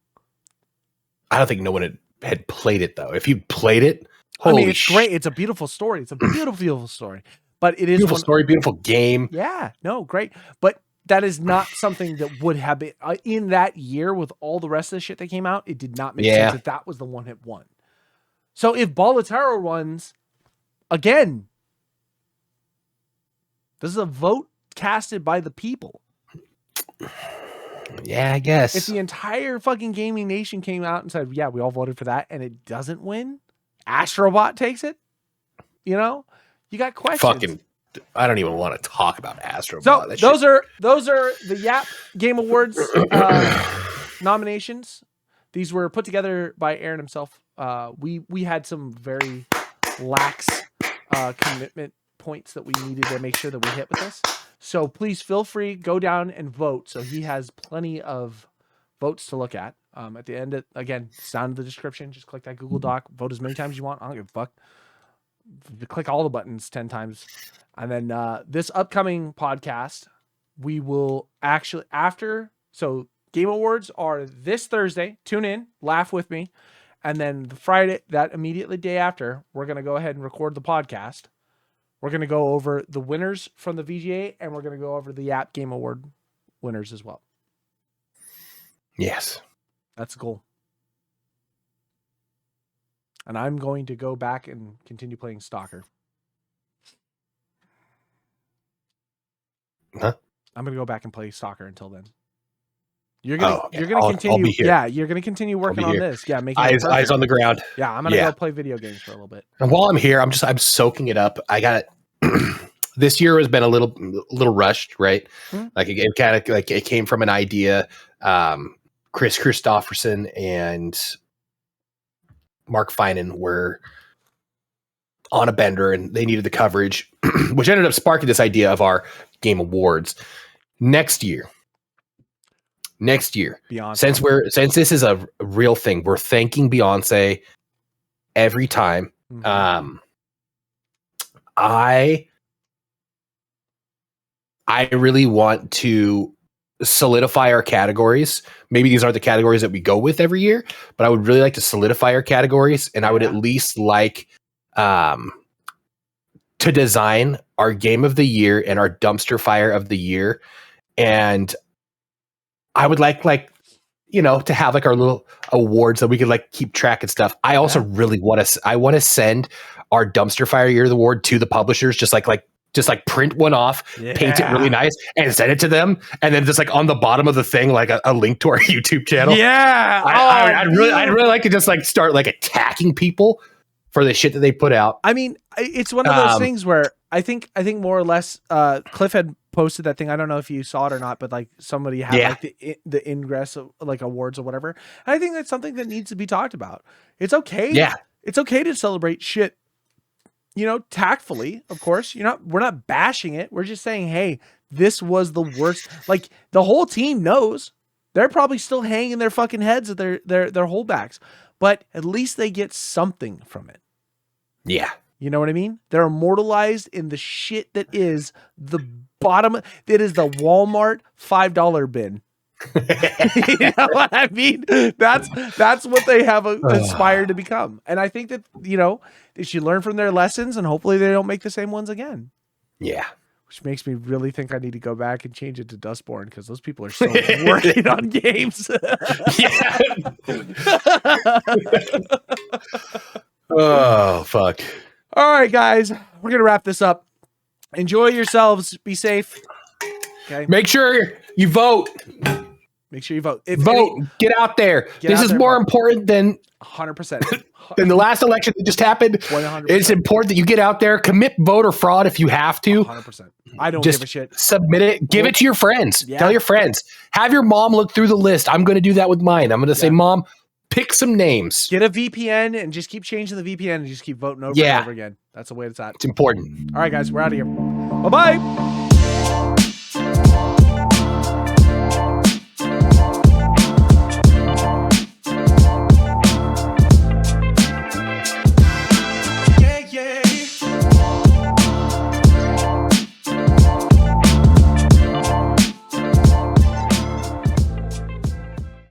I don't think no one had played it though. If you played it, it's great. It's a beautiful story. It's a beautiful story. But it is beautiful story, beautiful game. Yeah, no, great. But that is not something that would have been in that year with all the rest of the shit that came out. It did not make sense that was the one hit one. So if Bolotaro runs again, this is a vote casted by the people. Yeah, I guess. If the entire fucking gaming nation came out and said, yeah, we all voted for that, and it doesn't win, Astrobot takes it, you got questions. Fucking, I don't even want to talk about Astrobot. So those are the YAP Game Awards nominations. These were put together by Aaron himself. We had some very lax commitment points that we needed to make sure that we hit with this. So please feel free, go down and vote. So he has plenty of votes to look at. At the end, again, it's down in the description. Just click that Google Doc. Vote as many times as you want. I don't give a fuck. Click all the buttons 10 times. And then this upcoming podcast, we will actually, so Game Awards are this Thursday. Tune in, laugh with me. And then the Friday, that immediately day after, we're going to go ahead and record the podcast. We're going to go over the winners from the VGA, and we're going to go over the YAP Game Award winners as well. Yes. That's the goal. And I'm going to go back and continue playing Stalker. Huh? I'm going to go back and play Stalker until then. You're gonna continue. I'll be here. Yeah, you're gonna continue working on this. Yeah, making eyes on the ground. Yeah, I'm gonna go play video games for a little bit. And while I'm here, I'm soaking it up. I got this year has been a little rushed, right? Mm-hmm. Like it kind of like it came from an idea. Chris Christopherson and Mark Finan were on a bender, and they needed the coverage, which ended up sparking this idea of our Game Awards next year. Beyonce. Since this is a real thing, we're thanking Beyonce every time. Mm-hmm. I really want to solidify our categories. Maybe these aren't the categories that we go with every year, but I would really like to solidify our categories, and I would at least like to design our game of the year and our dumpster fire of the year. And I would like, to have like our little awards that we could like keep track and stuff. I also really want to send our dumpster fire year award to the publishers, just like print one off, paint it really nice, and send it to them, and then just like on the bottom of the thing, like a link to our YouTube channel. Yeah, I'd really like to just like start like attacking people for the shit that they put out. I mean, it's one of those things where I think more or less, Cliff had posted that thing. I don't know if you saw it or not, but like somebody had like the ingress of like awards or whatever. And I think that's something that needs to be talked about. It's okay. Yeah, it's okay to celebrate shit. Tactfully, of course. We're not bashing it. We're just saying, hey, this was the worst. Like the whole team knows. They're probably still hanging their fucking heads at their holdbacks, but at least they get something from it. Yeah. You know what I mean? They're immortalized in the shit that is the bottom. That is the Walmart $5 bin. You know what I mean? That's what they have aspired to become. And I think that, they should learn from their lessons, and hopefully they don't make the same ones again. Yeah. Which makes me really think I need to go back and change it to Dustborn, because those people are still working on games. Oh, fuck. All right, guys, we're going to wrap this up. Enjoy yourselves. Be safe. Okay. Make sure you vote. Make sure you vote. Get out there. This is more important than 100%. Than the last election that just happened. 100%. It's important that you get out there, commit voter fraud if you have to. 100%. I don't just give a shit. Submit it. Give it to your friends. Yeah. Tell your friends. Have your mom look through the list. I'm going to do that with mine. I'm going to say, Mom, pick some names. Get a VPN and just keep changing the VPN and just keep voting over and over again. That's the way it's at. It's important. All right, guys, we're out of here. Bye-bye.